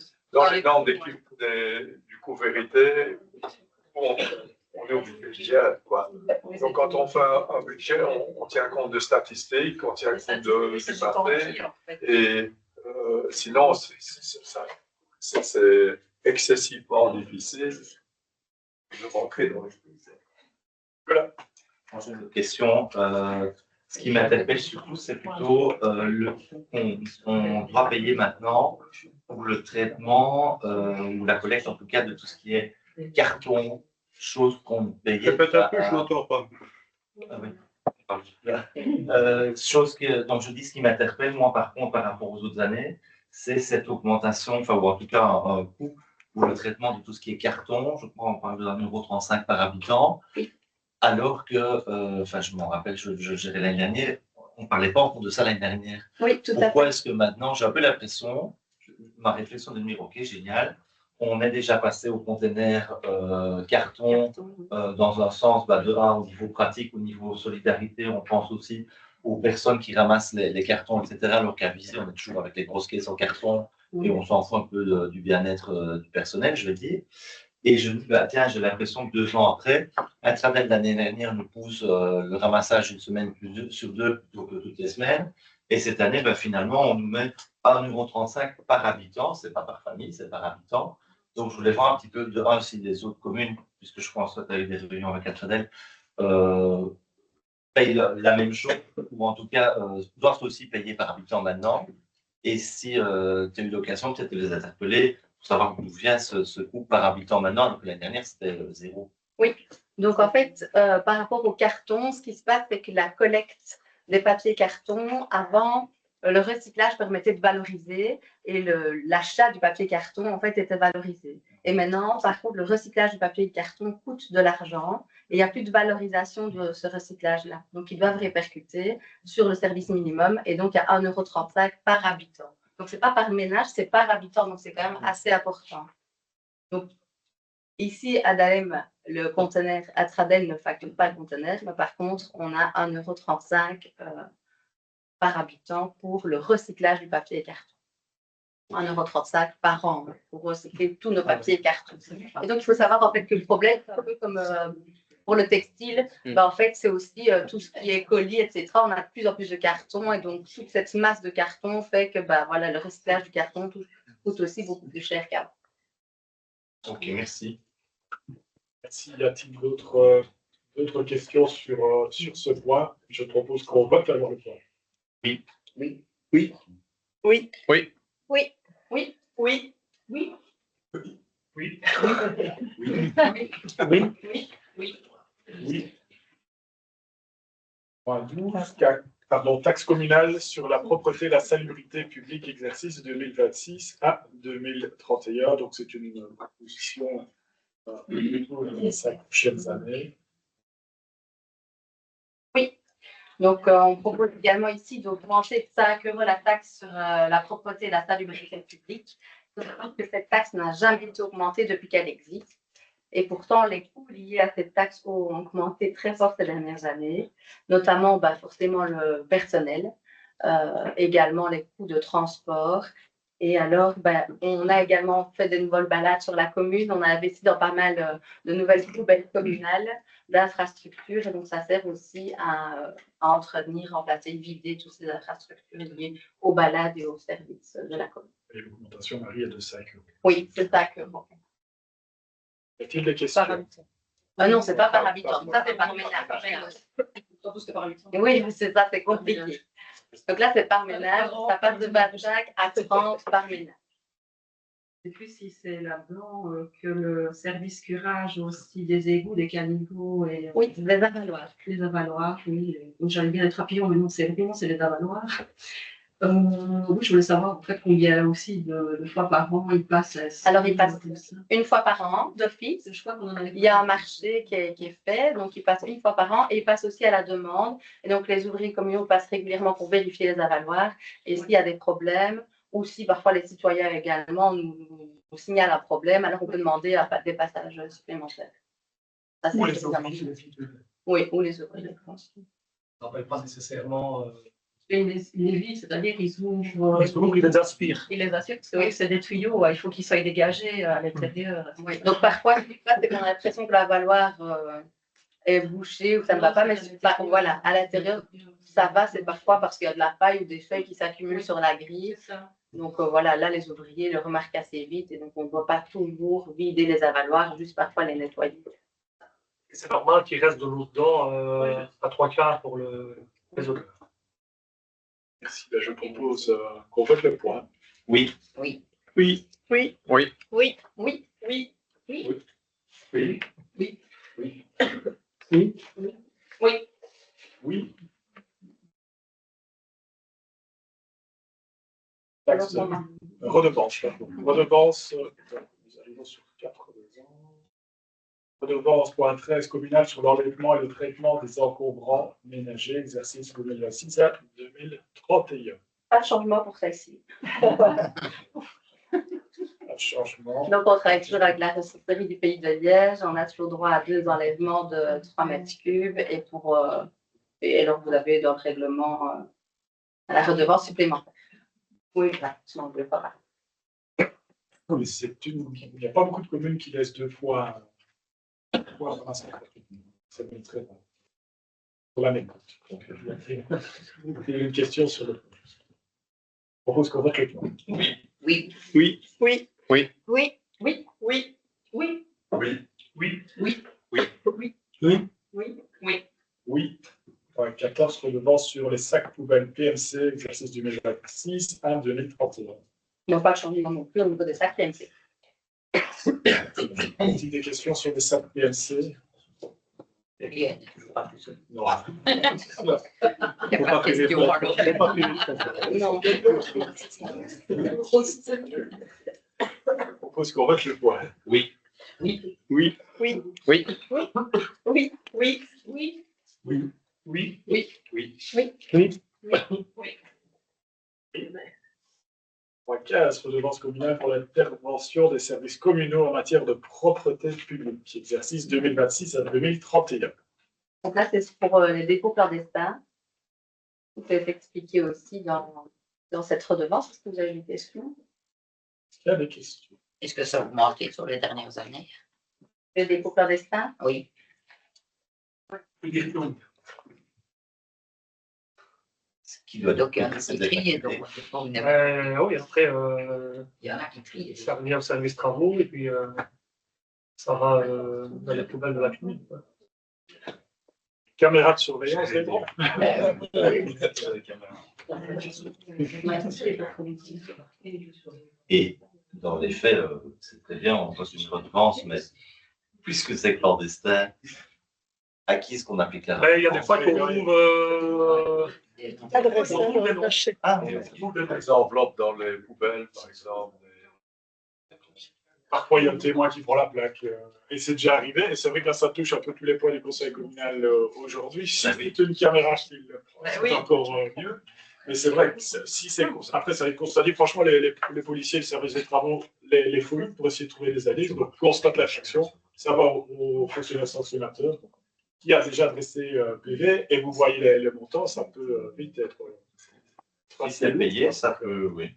normes du coût vérité où on est au budget, quoi. Donc, quand on fait un budget, on tient compte de statistiques, on tient compte du passé, et sinon, c'est excessivement difficile de rentrer dans les budgets. Voilà. J'ai une question. Ce qui m'interpelle surtout, c'est plutôt le coût qu'on doit payer maintenant pour le traitement ou la collecte, en tout cas, de tout ce qui est carton, choses qu'on payait. Peut-être que je n'entends pas. Donc je dis ce qui m'interpelle, moi, par contre, par rapport aux autres années, c'est cette augmentation, enfin, ou en tout cas un coût pour le traitement de tout ce qui est carton. Je crois qu'on parle de 1,35 € par habitant. Alors que, je m'en rappelle, je gérais l'année dernière, on ne parlait pas encore de ça l'année dernière. Oui, tout à fait. Pourquoi est-ce que maintenant, j'ai un peu l'impression, ma réflexion de me dire, ok, génial, on est déjà passé au container carton dans un sens, au niveau pratique, au niveau solidarité, on pense aussi aux personnes qui ramassent les cartons, etc. Alors qu'à Visé, on est toujours avec les grosses caisses en carton et on s'en fout un peu du bien-être du personnel, je vais dire. Et je me dis, bah, tiens, j'ai l'impression que 2 ans après, Intradel l'année dernière nous pousse le ramassage une semaine sur deux plutôt que toutes les semaines. Et cette année, bah, finalement, on nous met 1,35 € par habitant. Ce n'est pas par famille, c'est par habitant. Donc, je voulais voir un petit peu si les autres communes, puisque je pense que tu as eu des réunions avec Intradel, payent la même chose, ou en tout cas doivent aussi payer par habitant maintenant. Et si tu as eu l'occasion peut-être de les interpeller pour savoir d'où vient ce coût par habitant maintenant, alors que l'année dernière c'était 0. Oui, donc en fait, par rapport au carton, ce qui se passe, c'est que la collecte des papiers carton, avant, le recyclage permettait de valoriser et l'achat du papier carton, en fait, était valorisé. Et maintenant, par contre, le recyclage du papier carton coûte de l'argent et il n'y a plus de valorisation de ce recyclage-là. Donc, ils doivent répercuter sur le service minimum et donc à 1,35 € par habitant. Donc, ce n'est pas par ménage, c'est par habitant, donc c'est quand même assez important. Donc, ici, à Dahlem, le conteneur Intradel ne facture pas le conteneur, mais par contre, on a 1,35 € par habitant pour le recyclage du papier et carton. 1,35 € par an pour recycler tous nos papiers et cartons. Et donc, il faut savoir en fait que le problème, c'est un peu comme pour le textile, en fait, c'est aussi tout ce qui est colis, etc. On a de plus en plus de cartons et donc toute cette masse de carton fait que voilà, le recyclage du carton coûte aussi beaucoup plus cher qu'avant. Ok, merci. Merci. Y a-t-il d'autres questions sur ce point? Je propose qu'on vote alors le point. Oui. Oui. Oui. Oui. Oui. Oui. Oui. Oui. Oui. Oui. Oui. Oui. Oui. Point 12, taxe communale sur la propreté et la salubrité publique, exercice 2026 à 2031. Donc, c'est une proposition pour les 5 prochaines années. Oui. Donc, on propose également ici d'augmenter de 5 € la taxe sur la propreté et la salubrité publique. Il faut savoir que cette taxe n'a jamais été augmentée depuis qu'elle existe. Et pourtant, les coûts liés à cette taxe ont augmenté très fort ces dernières années, notamment forcément le personnel, également les coûts de transport. Et alors, on a également fait de nouvelles balades sur la commune. On a investi dans pas mal de nouvelles poubelles communales, d'infrastructures. Et donc, ça sert aussi à entretenir, remplacer, vider toutes ces infrastructures liées aux balades et aux services de la commune. Et l'augmentation, Marie, est de 5 €. Oui, c'est 5 €. Y a-t-il des questions? Non, c'est pas par habitant. Ça, c'est par ménage. Oui, c'est ça, c'est compliqué. Donc là, c'est par ménage. Ça passe de 25 à 30 par ménage. Je ne sais plus si c'est là-dedans que le service curage aussi des égouts, des caniveaux et oui, les avaloirs. Les avaloirs, oui. Donc j'allais bien être rapide, mais non, c'est les avaloirs. Oui, je voulais savoir en fait combien aussi de fois par an il passe. Alors, il passe une fois par an d'office. Je crois qu'on en avait. Il y a un marché qui est fait, donc il passe une fois par an et il passe aussi à la demande. Et donc, les ouvriers communaux passent régulièrement pour vérifier les avaloirs. Et s'il y a des problèmes, ou si parfois les citoyens également nous signalent un problème, alors on peut demander des passages supplémentaires. Ça, Ou les ouvriers. Oui, ou les ouvriers. Ça ne rappelle pas nécessairement. Les vies, c'est-à-dire ils ouvrent. Ils les aspirent. Ils les aspirent parce que oui, c'est des tuyaux, il faut qu'ils soient dégagés à l'intérieur. Oui. Donc parfois, ce qui se passe, c'est qu'on a l'impression que la valoir est bouchée ou ça ne va pas, mais voilà, à l'intérieur, ça va, c'est parfois parce qu'il y a de la paille ou des feuilles qui s'accumulent sur la grille. Donc voilà, là, les ouvriers le remarquent assez vite et donc on ne doit pas toujours vider les avaloirs, juste parfois les nettoyer. C'est normal qu'il reste de l'eau dedans à 3/4 pour les odeurs. Merci. Je propose qu'on vote le point. Oui. Oui. Oui. Oui. Oui. Oui. Oui. Oui. Oui. Oui. Oui. Oui. Oui. Oui. Oui. Taxe, redevance, pardon. Redevance, nous arrivons sur 4 ans. Redevance, point 13, communale sur l'enlèvement et le traitement des encombrants ménagers, exercice 2026 à 2031. Pas de changement pour celle-ci. Pas de changement. Donc, on travaille toujours avec la recyclerie du Pays de Liège. On a toujours droit à 2 enlèvements de 3 mètres cubes. Et alors, vous avez dans le règlement la redevance supplémentaire. Oui, là, je n'en veux pas. Mais il n'y a pas beaucoup de communes qui laissent deux fois ça mériterait pour l'année. Il y a une question sur le. Je propose qu'on vote le point. Oui. Oui. Oui. Oui. Oui. Oui. Oui. Oui. Oui. Oui. Oui. Oui. Oui. Oui. Oui. Point 14, redevance sur les sacs poubelles PMC, exercice 2026 à 2031. Ils n'ont pas changé non plus au niveau des sacs PMC. Petite des questions sur les sacs PMC. Rien. Pas plus. Non. Il n'y a pas de question alors. Non. Je propose qu'on vote le point. Oui. Oui. Oui. Oui. Oui. Oui. Oui. Oui. Oui. Oui. Oui. Oui. Point 15, redevance communale pour l'intervention des services communaux en matière de propreté publique, exercice 2026 à 2031. Donc là, c'est pour les dépôts clandestins. Vous pouvez expliquer aussi dans cette redevance. Est-ce que vous avez une question? Est-ce qu'il y a des questions? Est-ce que ça a augmenté sur les dernières années? Les dépôts clandestins? Oui. Qui doit Donc, il y en a qui trient. Donc, Oui, après, il y en a qui trient. ça revient au service travaux et puis ça va dans les poubelles de la commune. Caméra de surveillance, c'est bon. Et dans les faits, c'est très bien, on pose une redevance, mais puisque c'est clandestin, à qui est-ce qu'on applique la Après, il y a des redevance? fois qu'on ouvre. Ah, Les enveloppes dans les poubelles, par exemple. Parfois, il y a le témoin qui prend la plaque. Et c'est déjà arrivé. Et c'est vrai que là, ça touche un peu tous les points du conseil communal aujourd'hui. Si c'est une caméra qui le prend, c'est encore mieux. Mais c'est vrai que si c'est après, ça va être constaté. Franchement, les policiers, le service des travaux, les fouillent pour essayer de trouver des alliés. Donc, constate l'infraction. Ça va au fonctionnaire sanctionnateur qui a déjà adressé PV. Et vous voyez les montants, ça peut vite être. Si c'est payé, ça peut, oui.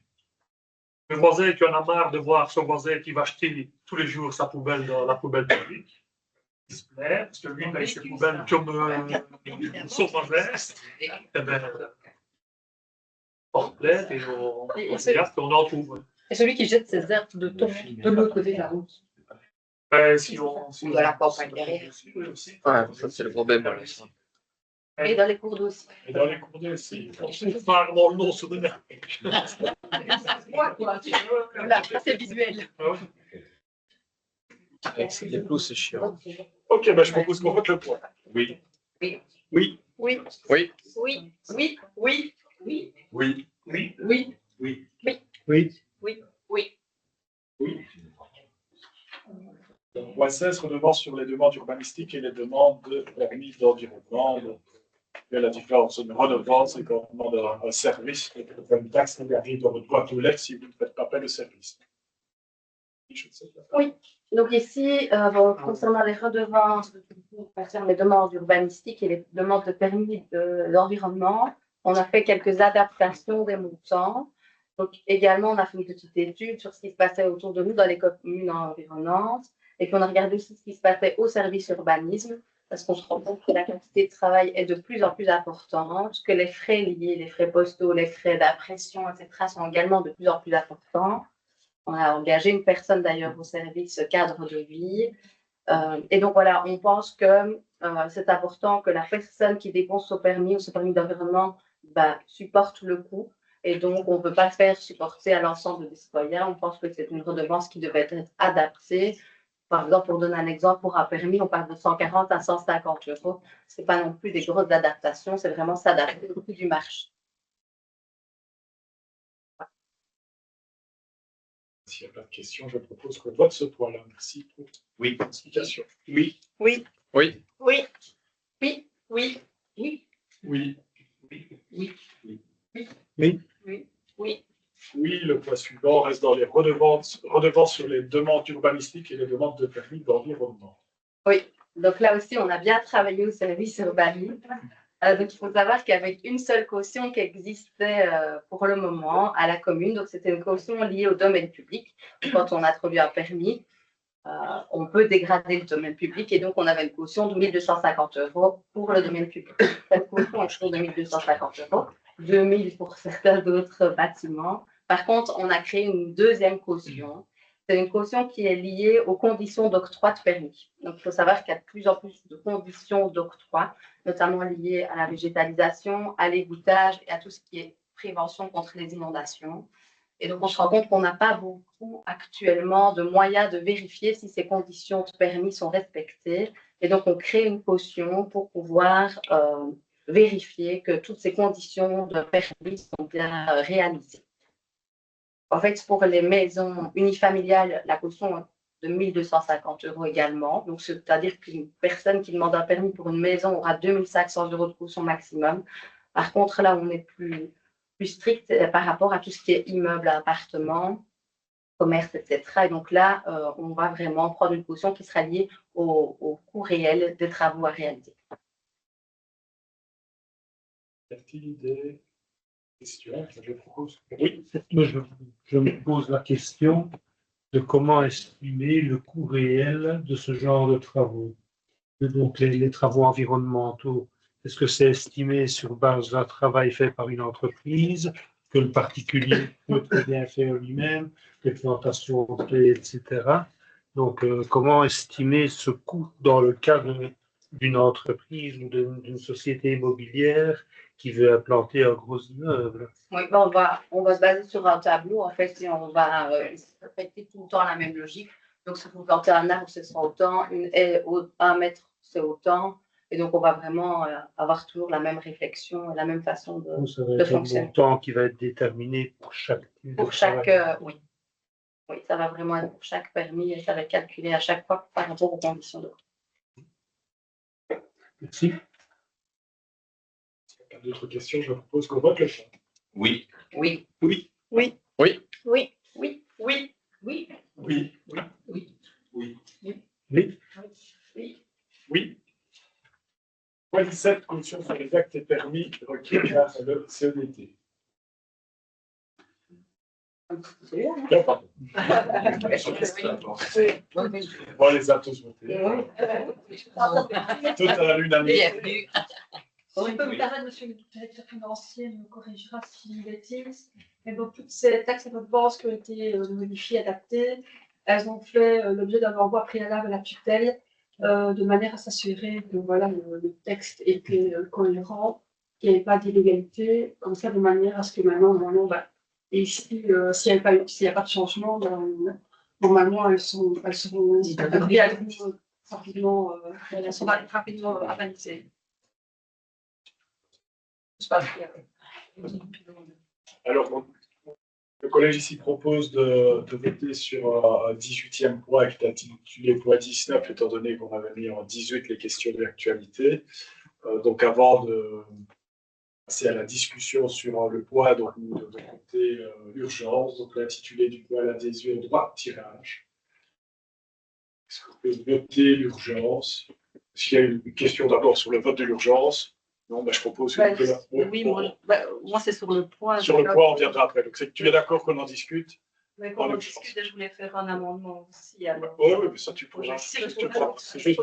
Le voisin qui en a marre de voir son voisin qui va acheter tous les jours sa poubelle dans la poubelle publique. Il se plaît, parce que lui, il paye ses poubelles comme son voisin. Eh bien, on plaide et on regarde qu'on en trouve. Et celui qui jette ses herbes de l'autre côté de la route. Si on. Ou dans la campagne derrière. Ouais, ça c'est le problème. Voilà. Et dans les cours d'eau aussi. Et dans les cours d'eau aussi. On trouve pas rarement le nom sur le net. Voilà, c'est visuel. Les plots, c'est chiant. Ok, ben je propose qu'on vote le point. Oui. Oui. Oui. Oui. Oui. Oui. Oui. Oui. Oui. Oui. Oui. Oui. Oui. Oui. Oui. Point 16, redevance sur les demandes urbanistiques et les demandes de permis d'environnement. Il y a la différence de redevance et quand on demande un service, une taxe qui arrive dans votre boîte aux lettres si vous ne faites pas appel au service. Oui. Donc ici, concernant les redevances, concernant les demandes urbanistiques et les demandes de permis d'environnement, on a fait quelques adaptations des montants. Donc également, on a fait une petite étude sur ce qui se passait autour de nous dans les communes environnantes. Et puis on a regardé aussi ce qui se passait au service urbanisme, parce qu'on se rend compte que la quantité de travail est de plus en plus importante, que les frais liés, les frais postaux, les frais d'impression, etc., sont également de plus en plus importants. On a engagé une personne d'ailleurs au service cadre de vie. Et donc voilà, on pense que c'est important que la personne qui dépense son permis ou son permis d'environnement supporte le coût. Et donc, on ne peut pas le faire supporter à l'ensemble des citoyens. On pense que c'est une redevance qui devait être adaptée. Par exemple, pour donner un exemple, pour un permis, on parle de 140 à 150 euros. Ce n'est pas non plus des grosses adaptations, c'est vraiment s'adapter au prix du marché. S'il n'y a pas de questions, je propose qu'on vote ce point-là. Merci pour l'explication. Oui. Oui. Oui. Oui. Oui. Oui. Oui. Oui. Oui. Oui. Oui. Oui, le point suivant reste dans les redevances sur les demandes urbanistiques et les demandes de permis d'environnement. Oui, donc là aussi, on a bien travaillé au service urbanisme. Donc, il faut savoir qu'il y avait une seule caution qui existait pour le moment à la commune. Donc, c'était une caution liée au domaine public. Quand on introduit un permis, on peut dégrader le domaine public et donc on avait une caution de 1 250 € pour le domaine public. Cette caution est toujours de 1 250 €, 2 000 pour certains d'autres bâtiments. Par contre, on a créé une deuxième caution. C'est une caution qui est liée aux conditions d'octroi de permis. Donc, il faut savoir qu'il y a de plus en plus de conditions d'octroi, notamment liées à la végétalisation, à l'égouttage et à tout ce qui est prévention contre les inondations. Et donc, on se rend compte qu'on n'a pas beaucoup actuellement de moyens de vérifier si ces conditions de permis sont respectées. Et donc, on crée une caution pour pouvoir vérifier que toutes ces conditions de permis sont bien réalisées. En fait, pour les maisons unifamiliales, la caution est de 1 250 € également. Donc, c'est-à-dire qu'une personne qui demande un permis pour une maison aura 2 500 € de caution maximum. Par contre, là, on est plus strict par rapport à tout ce qui est immeuble, appartement, commerce, etc. Et donc là, on va vraiment prendre une caution qui sera liée au coût réel des travaux à réaliser. Y a-t-il des questions? Je propose. Oui, je me pose la question de comment estimer le coût réel de ce genre de travaux. Donc les travaux environnementaux, est-ce que c'est estimé sur base d'un travail fait par une entreprise, que le particulier peut très bien faire lui-même, les plantations de blé, etc. Donc, comment estimer ce coût dans le cas d'une entreprise ou d'une société immobilière qui veut implanter un gros immeuble? Oui, ben on va se baser sur un tableau, en fait, et on va respecter tout le temps la même logique. Donc, si vous plantez un arbre, ce sera autant, une haie, 1 mètre, c'est autant. Et donc, on va vraiment avoir toujours la même réflexion, la même façon de fonctionner. Un montant qui va être déterminé pour chaque type pour de chaque, travail. oui. Oui, ça va vraiment être pour chaque permis et ça va être calculé à chaque fois par rapport aux conditions d'octroi. Merci. S'il n'y a pas d'autres questions, je propose qu'on vote le choix. Oui. Oui. Oui. Oui. Oui. Oui. Oui. Oui. Oui. Oui. Oui. Oui. Oui. Oui. Oui. Point 17, caution sur les actes et permis requis par le CEDT. Non, pardon. On les a tous votés. Tout à l'unanimité. Si je peux me permettre, monsieur le directeur financier me corrigera si je dis une bêtise. Mais donc, toutes ces taxes et redevances qui ont été modifiées, adaptées, elles ont fait l'objet d'un envoi préalable à la tutelle de manière à s'assurer que voilà, le texte était cohérent, qu'il n'y avait pas d'illégalité, comme ça, de manière à ce que maintenant, normalement, et ici, s'il n'y a pas de changement, normalement, elles seront rapidement avalisées. Alors, le collège ici propose de voter sur un 18e point qui est intitulé point 19, étant donné qu'on avait mis en 18 les questions d'actualité. Donc, avant de passer à la discussion sur le point, donc nous devons voter l'urgence. Donc, l'intitulé du point, l'adhésion au droit de tirage. Est-ce qu'on peut voter l'urgence? Est-ce qu'il y a une question d'abord sur le vote de l'urgence? Non, je propose que oui, moi c'est sur le point. Sur le point, on viendra après. Donc, tu es d'accord qu'on en discute? Mais qu'on en discute, et je voulais faire un amendement aussi. Oui, mais ça, tu pourras. C'est juste l'urgence. Si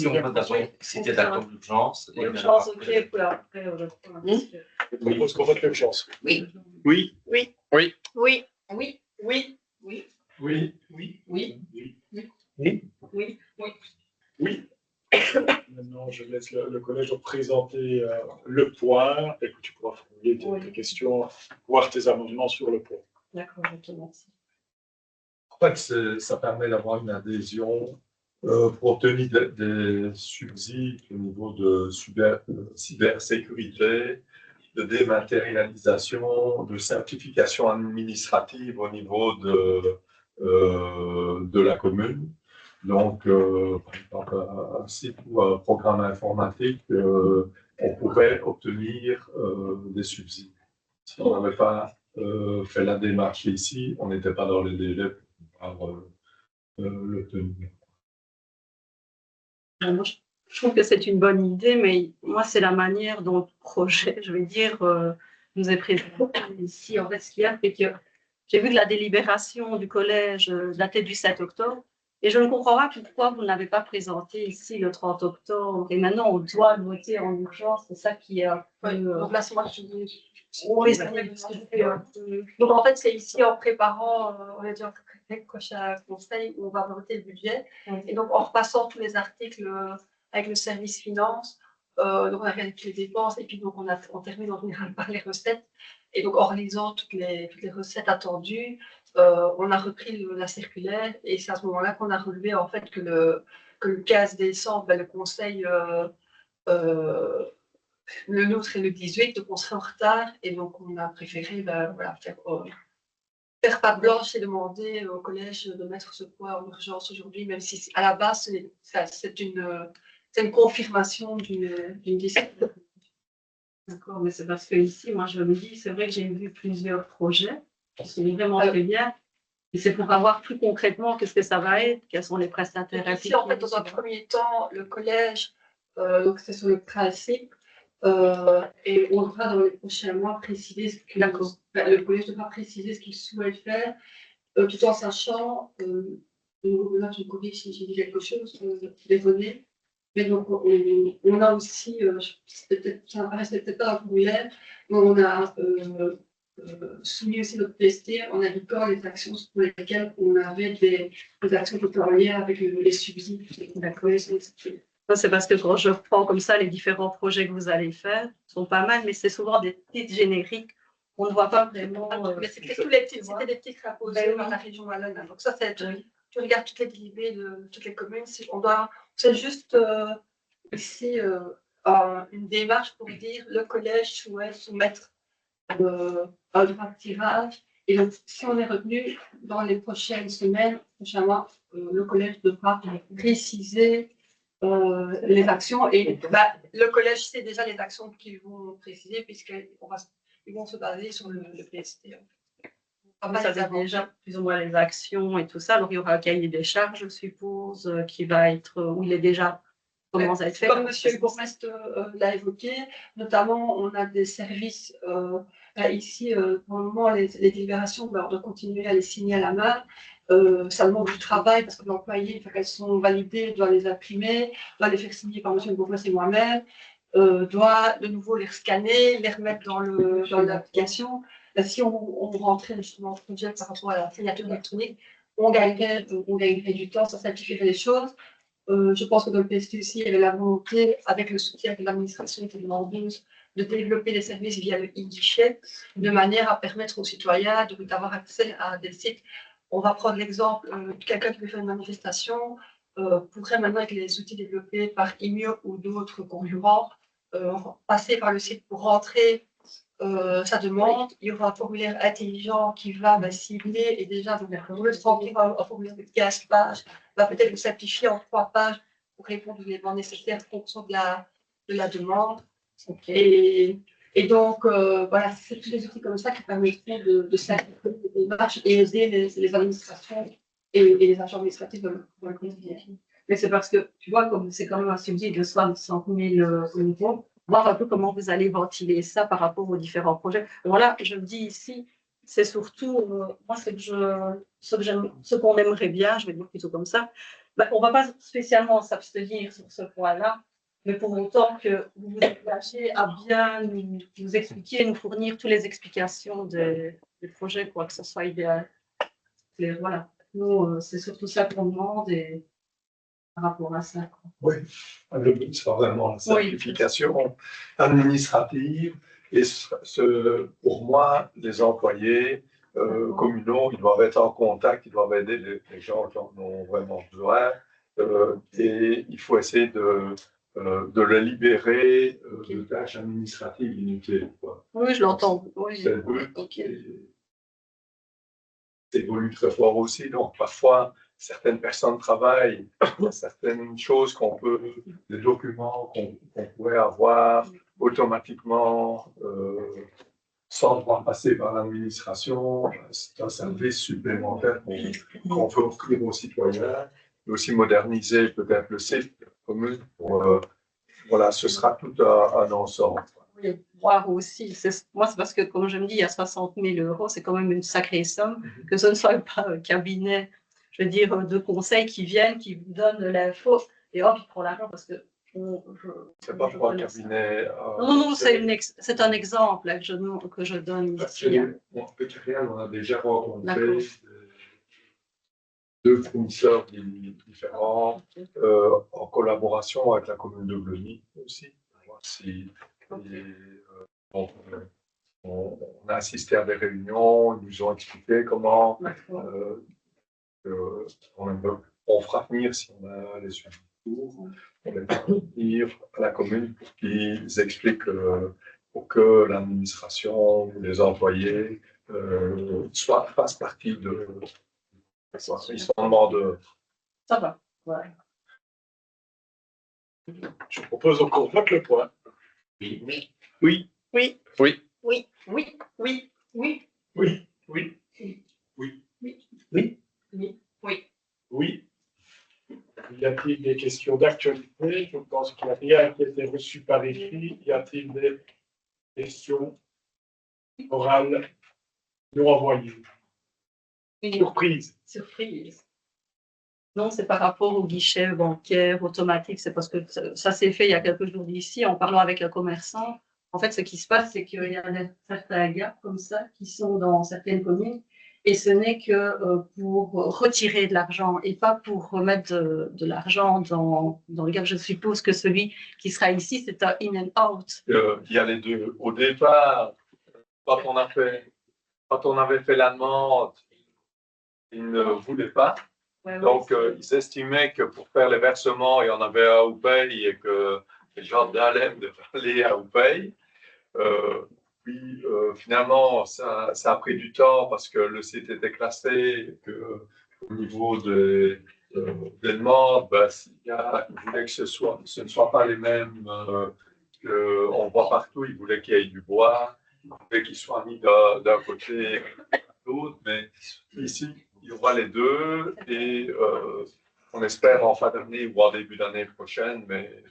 on va d'abord, si tu es d'accord pour l'urgence. L'urgence, ok, pour après, je propose qu'on vote l'urgence. Oui. Oui. Oui. Oui. Oui. Oui. Oui. Oui. Oui. Oui. Oui. Oui. Maintenant, je laisse le collège présenter le point et que tu pourras formuler tes questions, voir tes amendements sur le point. D'accord, ok, merci. En fait, ça permet d'avoir une adhésion pour obtenir des subsides au niveau de cybersécurité, de dématérialisation, de certification administrative au niveau de la commune. Donc, par exemple, un site ou un programme informatique, on pourrait obtenir des subsides. Si on n'avait pas fait la démarche ici, on n'était pas dans les délais pour pouvoir l'obtenir. Moi, Je trouve que c'est une bonne idée, mais moi, c'est la manière dont le projet, je vais dire, nous est présenté ici. En fait, ce qu'il y a, c'est que j'ai vu que la délibération du collège datait du 7 octobre, et je ne comprends pas pourquoi vous ne l'avez pas présenté ici le 30 octobre. Et maintenant, on doit le voter en urgence. C'est ça qui est un peu... Donc là, c'est moi qui Oui, c'est vrai, parce que je fais un peu... Donc en fait, c'est ici en préparant, on a dit en préparant le prochain conseil où on va voter le budget. Et donc en repassant tous les articles avec le service finance, donc on a regardé toutes les dépenses et puis donc on termine en général par les recettes. Et donc en relisant toutes les recettes attendues, on a repris la circulaire et c'est à ce moment-là qu'on a relevé en fait que le 15 décembre, ben, le conseil le nôtre est le 18, donc on serait en retard et donc on a préféré voilà, faire patte blanche et demander au collège de mettre ce point en urgence aujourd'hui, même si à la base c'est une confirmation d'une décision. D'accord, mais c'est parce que ici, moi je me dis, c'est vrai que j'ai vu plusieurs projets qui sont vraiment très bien. Et c'est pour avoir plus concrètement qu'est-ce que ça va être, quels sont les prestataires impliqués. Ici, en fait, dans un premier temps, le collège, donc c'est sur le principe, et on devra dans les prochains mois préciser ce que le collège devra préciser ce qu'il souhaite faire, tout en sachant, là je me corrige si j'ai dit quelque chose, les données, mais donc on a aussi, ça n'apparaissait peut-être pas dans le courriel, mais on a soumis aussi notre PST en indiquant les actions pour lesquelles on avait des actions qui étaient en lien avec les subsides. D'accord. C'est parce que quand je reprends comme ça les différents projets que vous allez faire, sont pas mal, mais c'est souvent des titres génériques. On ne voit pas vraiment. Mais c'était tous les titres, c'était des titres imposés par la région wallonne. Donc ça, c'est tu regardes toutes les délibés de toutes les communes. C'est juste ici une démarche pour dire le collège souhaite soumettre un droit de tirage. Et donc, si on est retenu dans les prochaines semaines, prochains mois, le collège devra préciser les actions. Et le collège sait déjà les actions qu'ils vont préciser, puisqu'ils vont se baser sur le PST. Vous savez déjà plus ou moins les actions et tout ça. Alors, il y aura un cahier des charges, je suppose, qui va être, où il est déjà commence à être fait. Comme M. le bourgmestre l'a évoqué, notamment, on a des services ici, pour le moment, les délibérations, on doit continuer à les signer à la main. Ça demande du travail parce que l'employé, une fois qu'elles sont validées, doit les imprimer, doit les faire signer par M. le bourgmestre et moi-même, doit de nouveau les scanner, les remettre dans l'application. Si on rentrait justement en projet par rapport à la signature électronique, on gagnerait du temps, ça simplifierait les choses. Je pense que dans le PST aussi, il y avait la volonté, avec le soutien de l'administration et de l'embauche, de développer les services via le e-guichet, de manière à permettre aux citoyens d'avoir accès à des sites. On va prendre l'exemple de quelqu'un qui veut faire une manifestation, pourrait maintenant, avec les outils développés par IMIO ou d'autres concurrents, passer par le site pour rentrer sa demande. Il y aura un formulaire intelligent qui va cibler et déjà au lieu de remplir un formulaire de 15 pages, va peut-être le simplifier en 3 pages pour répondre aux éléments nécessaires en fonction de la demande. Et donc, voilà, c'est tous les outils comme ça qui permettront de simplifier les démarches et aider les administrations et les agents administratifs dans le quotidien. Mais c'est parce que, tu vois, comme c'est quand même un subside de 60 000 euros, voir un peu comment vous allez ventiler ça par rapport aux différents projets. Voilà, je le dis ici, c'est surtout, moi, ce qu'on aimerait bien, je vais dire plutôt comme ça, on ne va pas spécialement s'abstenir sur ce point-là, mais pour autant que vous vous engagez à bien nous expliquer, nous fournir toutes les explications des projets, quoi, que ce soit idéal. Voilà, nous, c'est surtout ça qu'on demande et par rapport à ça. Quoi. Oui, le but, c'est vraiment la simplification administrative. Et pour moi, les employés communaux, ils doivent être en contact, ils doivent aider les gens qui en ont vraiment besoin. Et il faut essayer de le libérer de tâches administratives inutiles. Quoi. Oui, je l'entends. Oui. C'est le but. Ça évolue très fort aussi. Donc, parfois, certaines personnes travaillent, il y a certaines choses des documents qu'on pourrait avoir automatiquement sans devoir passer par l'administration. C'est un service supplémentaire qu'on veut offrir aux citoyens, mais aussi moderniser peut-être le site commune. Voilà, ce sera tout un ensemble. Oui, voir aussi. Moi, c'est parce que, comme je me dis, il y a 60 000 euros, c'est quand même une sacrée somme, que ce ne soit pas un cabinet, je veux dire, de conseil qui viennent, qui vous donnent l'info, et hop, il prend l'argent parce que. C'est pas pour un cabinet. Non, c'est un exemple là, que je donne ici. En Pécarial, on a déjà rencontré deux fournisseurs différents, en collaboration avec la commune de Glony aussi. On a assisté à des réunions, ils nous ont expliqué comment on fera venir, si on a les suivis, on les fera venir à la commune pour qu'ils expliquent, pour que l'administration ou les employés fassent partie de. Ils sont en mode. Ça va. Ouais. Je propose qu'on vote le point. Oui. Oui. Oui. Oui. Oui. Oui. Oui. Oui. Oui. Oui. Oui. Oui. Oui. Oui. Oui. Y a-t-il des questions d'actualité? Je pense qu'il n'y a rien qui a été reçu par écrit. Y a-t-il des questions orales non envoyées? Surprise. Surprise. Non, c'est par rapport au guichet bancaire automatique. C'est parce que ça s'est fait il y a quelques jours d'ici, en parlant avec un commerçant. En fait, ce qui se passe, c'est qu'il y a certains gars comme ça qui sont dans certaines communes et ce n'est que pour retirer de l'argent et pas pour remettre de l'argent dans le gars. Je suppose que celui qui sera ici, c'est un in and out. Il y a les deux. Au départ, quand on avait fait la demande, ils ne voulaient pas. Ouais, Donc, ils estimaient que pour faire les versements, il y en avait à Oupey et que les gens d'Alem devaient aller à Oupey. Puis, finalement, ça a pris du temps parce que le site était classé et qu'au niveau des demandes, ils voulaient que ce ne soit pas les mêmes qu'on voit partout. Ils voulaient qu'il y ait du bois, ils voulaient qu'il soit mis d'un côté et de l'autre. Mais ici, il y aura les deux et on espère en fin d'année ou en début d'année prochaine, mais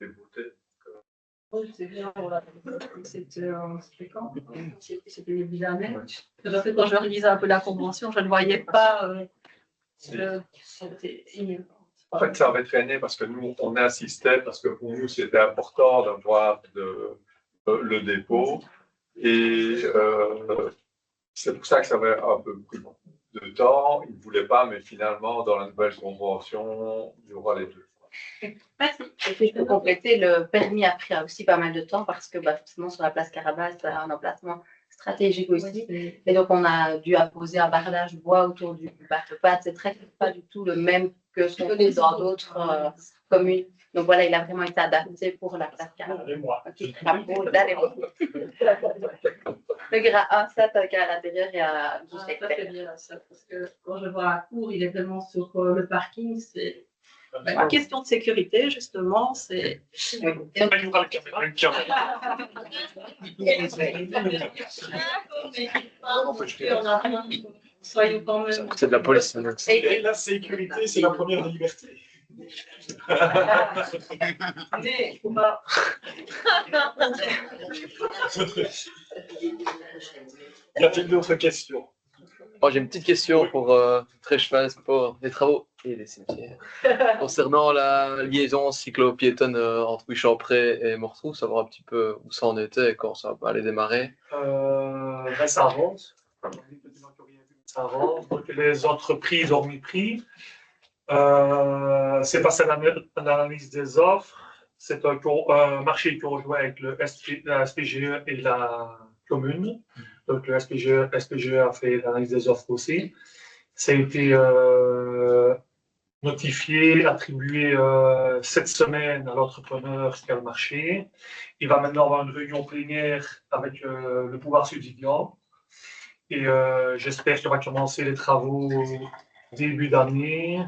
des beautés. Oui, c'est bien, voilà. C'était quand? C'était début d'année. Parce que quand je relisais un peu la convention, je ne voyais pas. En fait, ça avait traîné parce que nous, on insistait, parce que pour nous, c'était important d'avoir le dépôt. Et c'est pour ça que ça avait un peu pris de temps. Ils ne voulaient pas, mais finalement, dans la nouvelle convention, il y aura les deux. Merci. Et puis je peux compléter, le permis a pris aussi pas mal de temps parce que forcément sur la place Carabas, c'est un emplacement stratégique aussi. Et donc on a dû apposer un bardage bois autour du bar-de-pâte. C'est pas du tout le même que ce qu'on fait dans d'autres communes. Donc voilà, il a vraiment été adapté pour la place Carabas. Un petit crapaud, le gras 1, ça, t'as qu'à l'intérieur, il y a un guichet. Ça c'est bien ça, parce que quand je vois à court, il est vraiment sur le parking, c'est. Une question de sécurité, justement, c'est. Soyons quand même. C'est de la police. Et la sécurité, c'est la première des libertés. Y a-t-il d'autres questions? Moi, j'ai une petite question pour Trécheval pour les travaux et les cimetières. Concernant la liaison cyclo-piétonne entre Guichampré et Morteau, savoir un petit peu où ça en était et quand ça va aller démarrer. Ça avance. Ça avance. Donc, les entreprises ont mis prix. C'est passé à l'analyse des offres. C'est un marché qui rejoint avec la SPGE et la commune. Donc, le SPGE a fait l'analyse des offres aussi. Ça a été notifié, attribué cette semaine à l'entrepreneur qui a le marché. Il va maintenant avoir une réunion plénière avec le pouvoir subsidiant. Et j'espère qu'il va commencer les travaux début d'année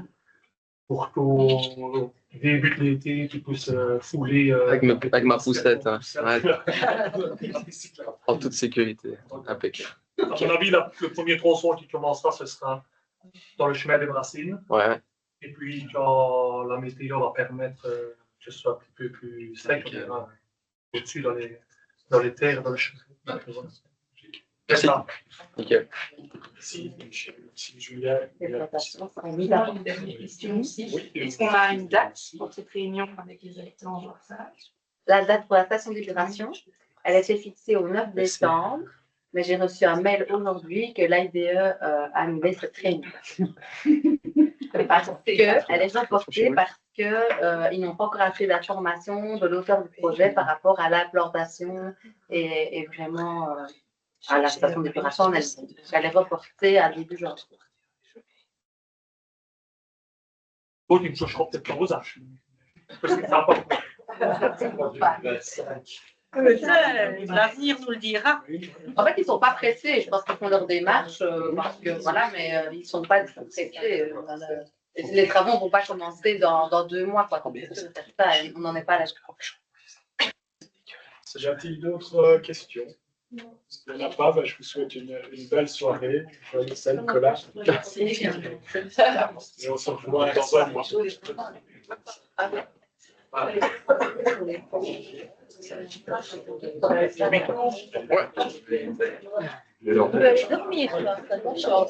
pour qu'au début de l'été, tu puisses fouler. Avec ma poussette, hein. Ouais. En toute sécurité. Impeccable. À mon avis, le premier tronçon qui commencera, ce sera dans le chemin des Brassines. Ouais. Et puis, quand la météo va permettre que ce soit un petit peu plus sec, on ira au-dessus dans les terres, dans les choses. C'est ça. Nickel. Si Julien. Une dernière question aussi. Est-ce qu'on a une date pour cette réunion avec les habitants de Warsage? La date pour la station d'épuration, elle a été fixée au 9 décembre, mais j'ai reçu un mail aujourd'hui que l'IDE a annulé cette réunion. Parce qu'elle est reportée parce qu'ils n'ont pas encore assez d'informations de l'auteur du projet par rapport à l'implantation et vraiment à la station d'épuration. Elle est reportée à début janvier. Bon, il me touchera peut-être pas aux âges. Parce que ça va pas. L'avenir nous le dira. En fait, ils ne sont pas pressés. Je pense qu'ils font leur démarche parce que voilà, mais ils ne sont pas pressés. Les travaux ne vont pas commencer dans 2 mois. Quoi. Ça, on n'en est pas là. Y a-t-il d'autres questions? S'il n'y en a pas, je vous souhaite une belle soirée. Joyeux Saint-Nicolas. Merci. Et on se revoit dans un mois. On peut aller dormir, là, ça va chaud.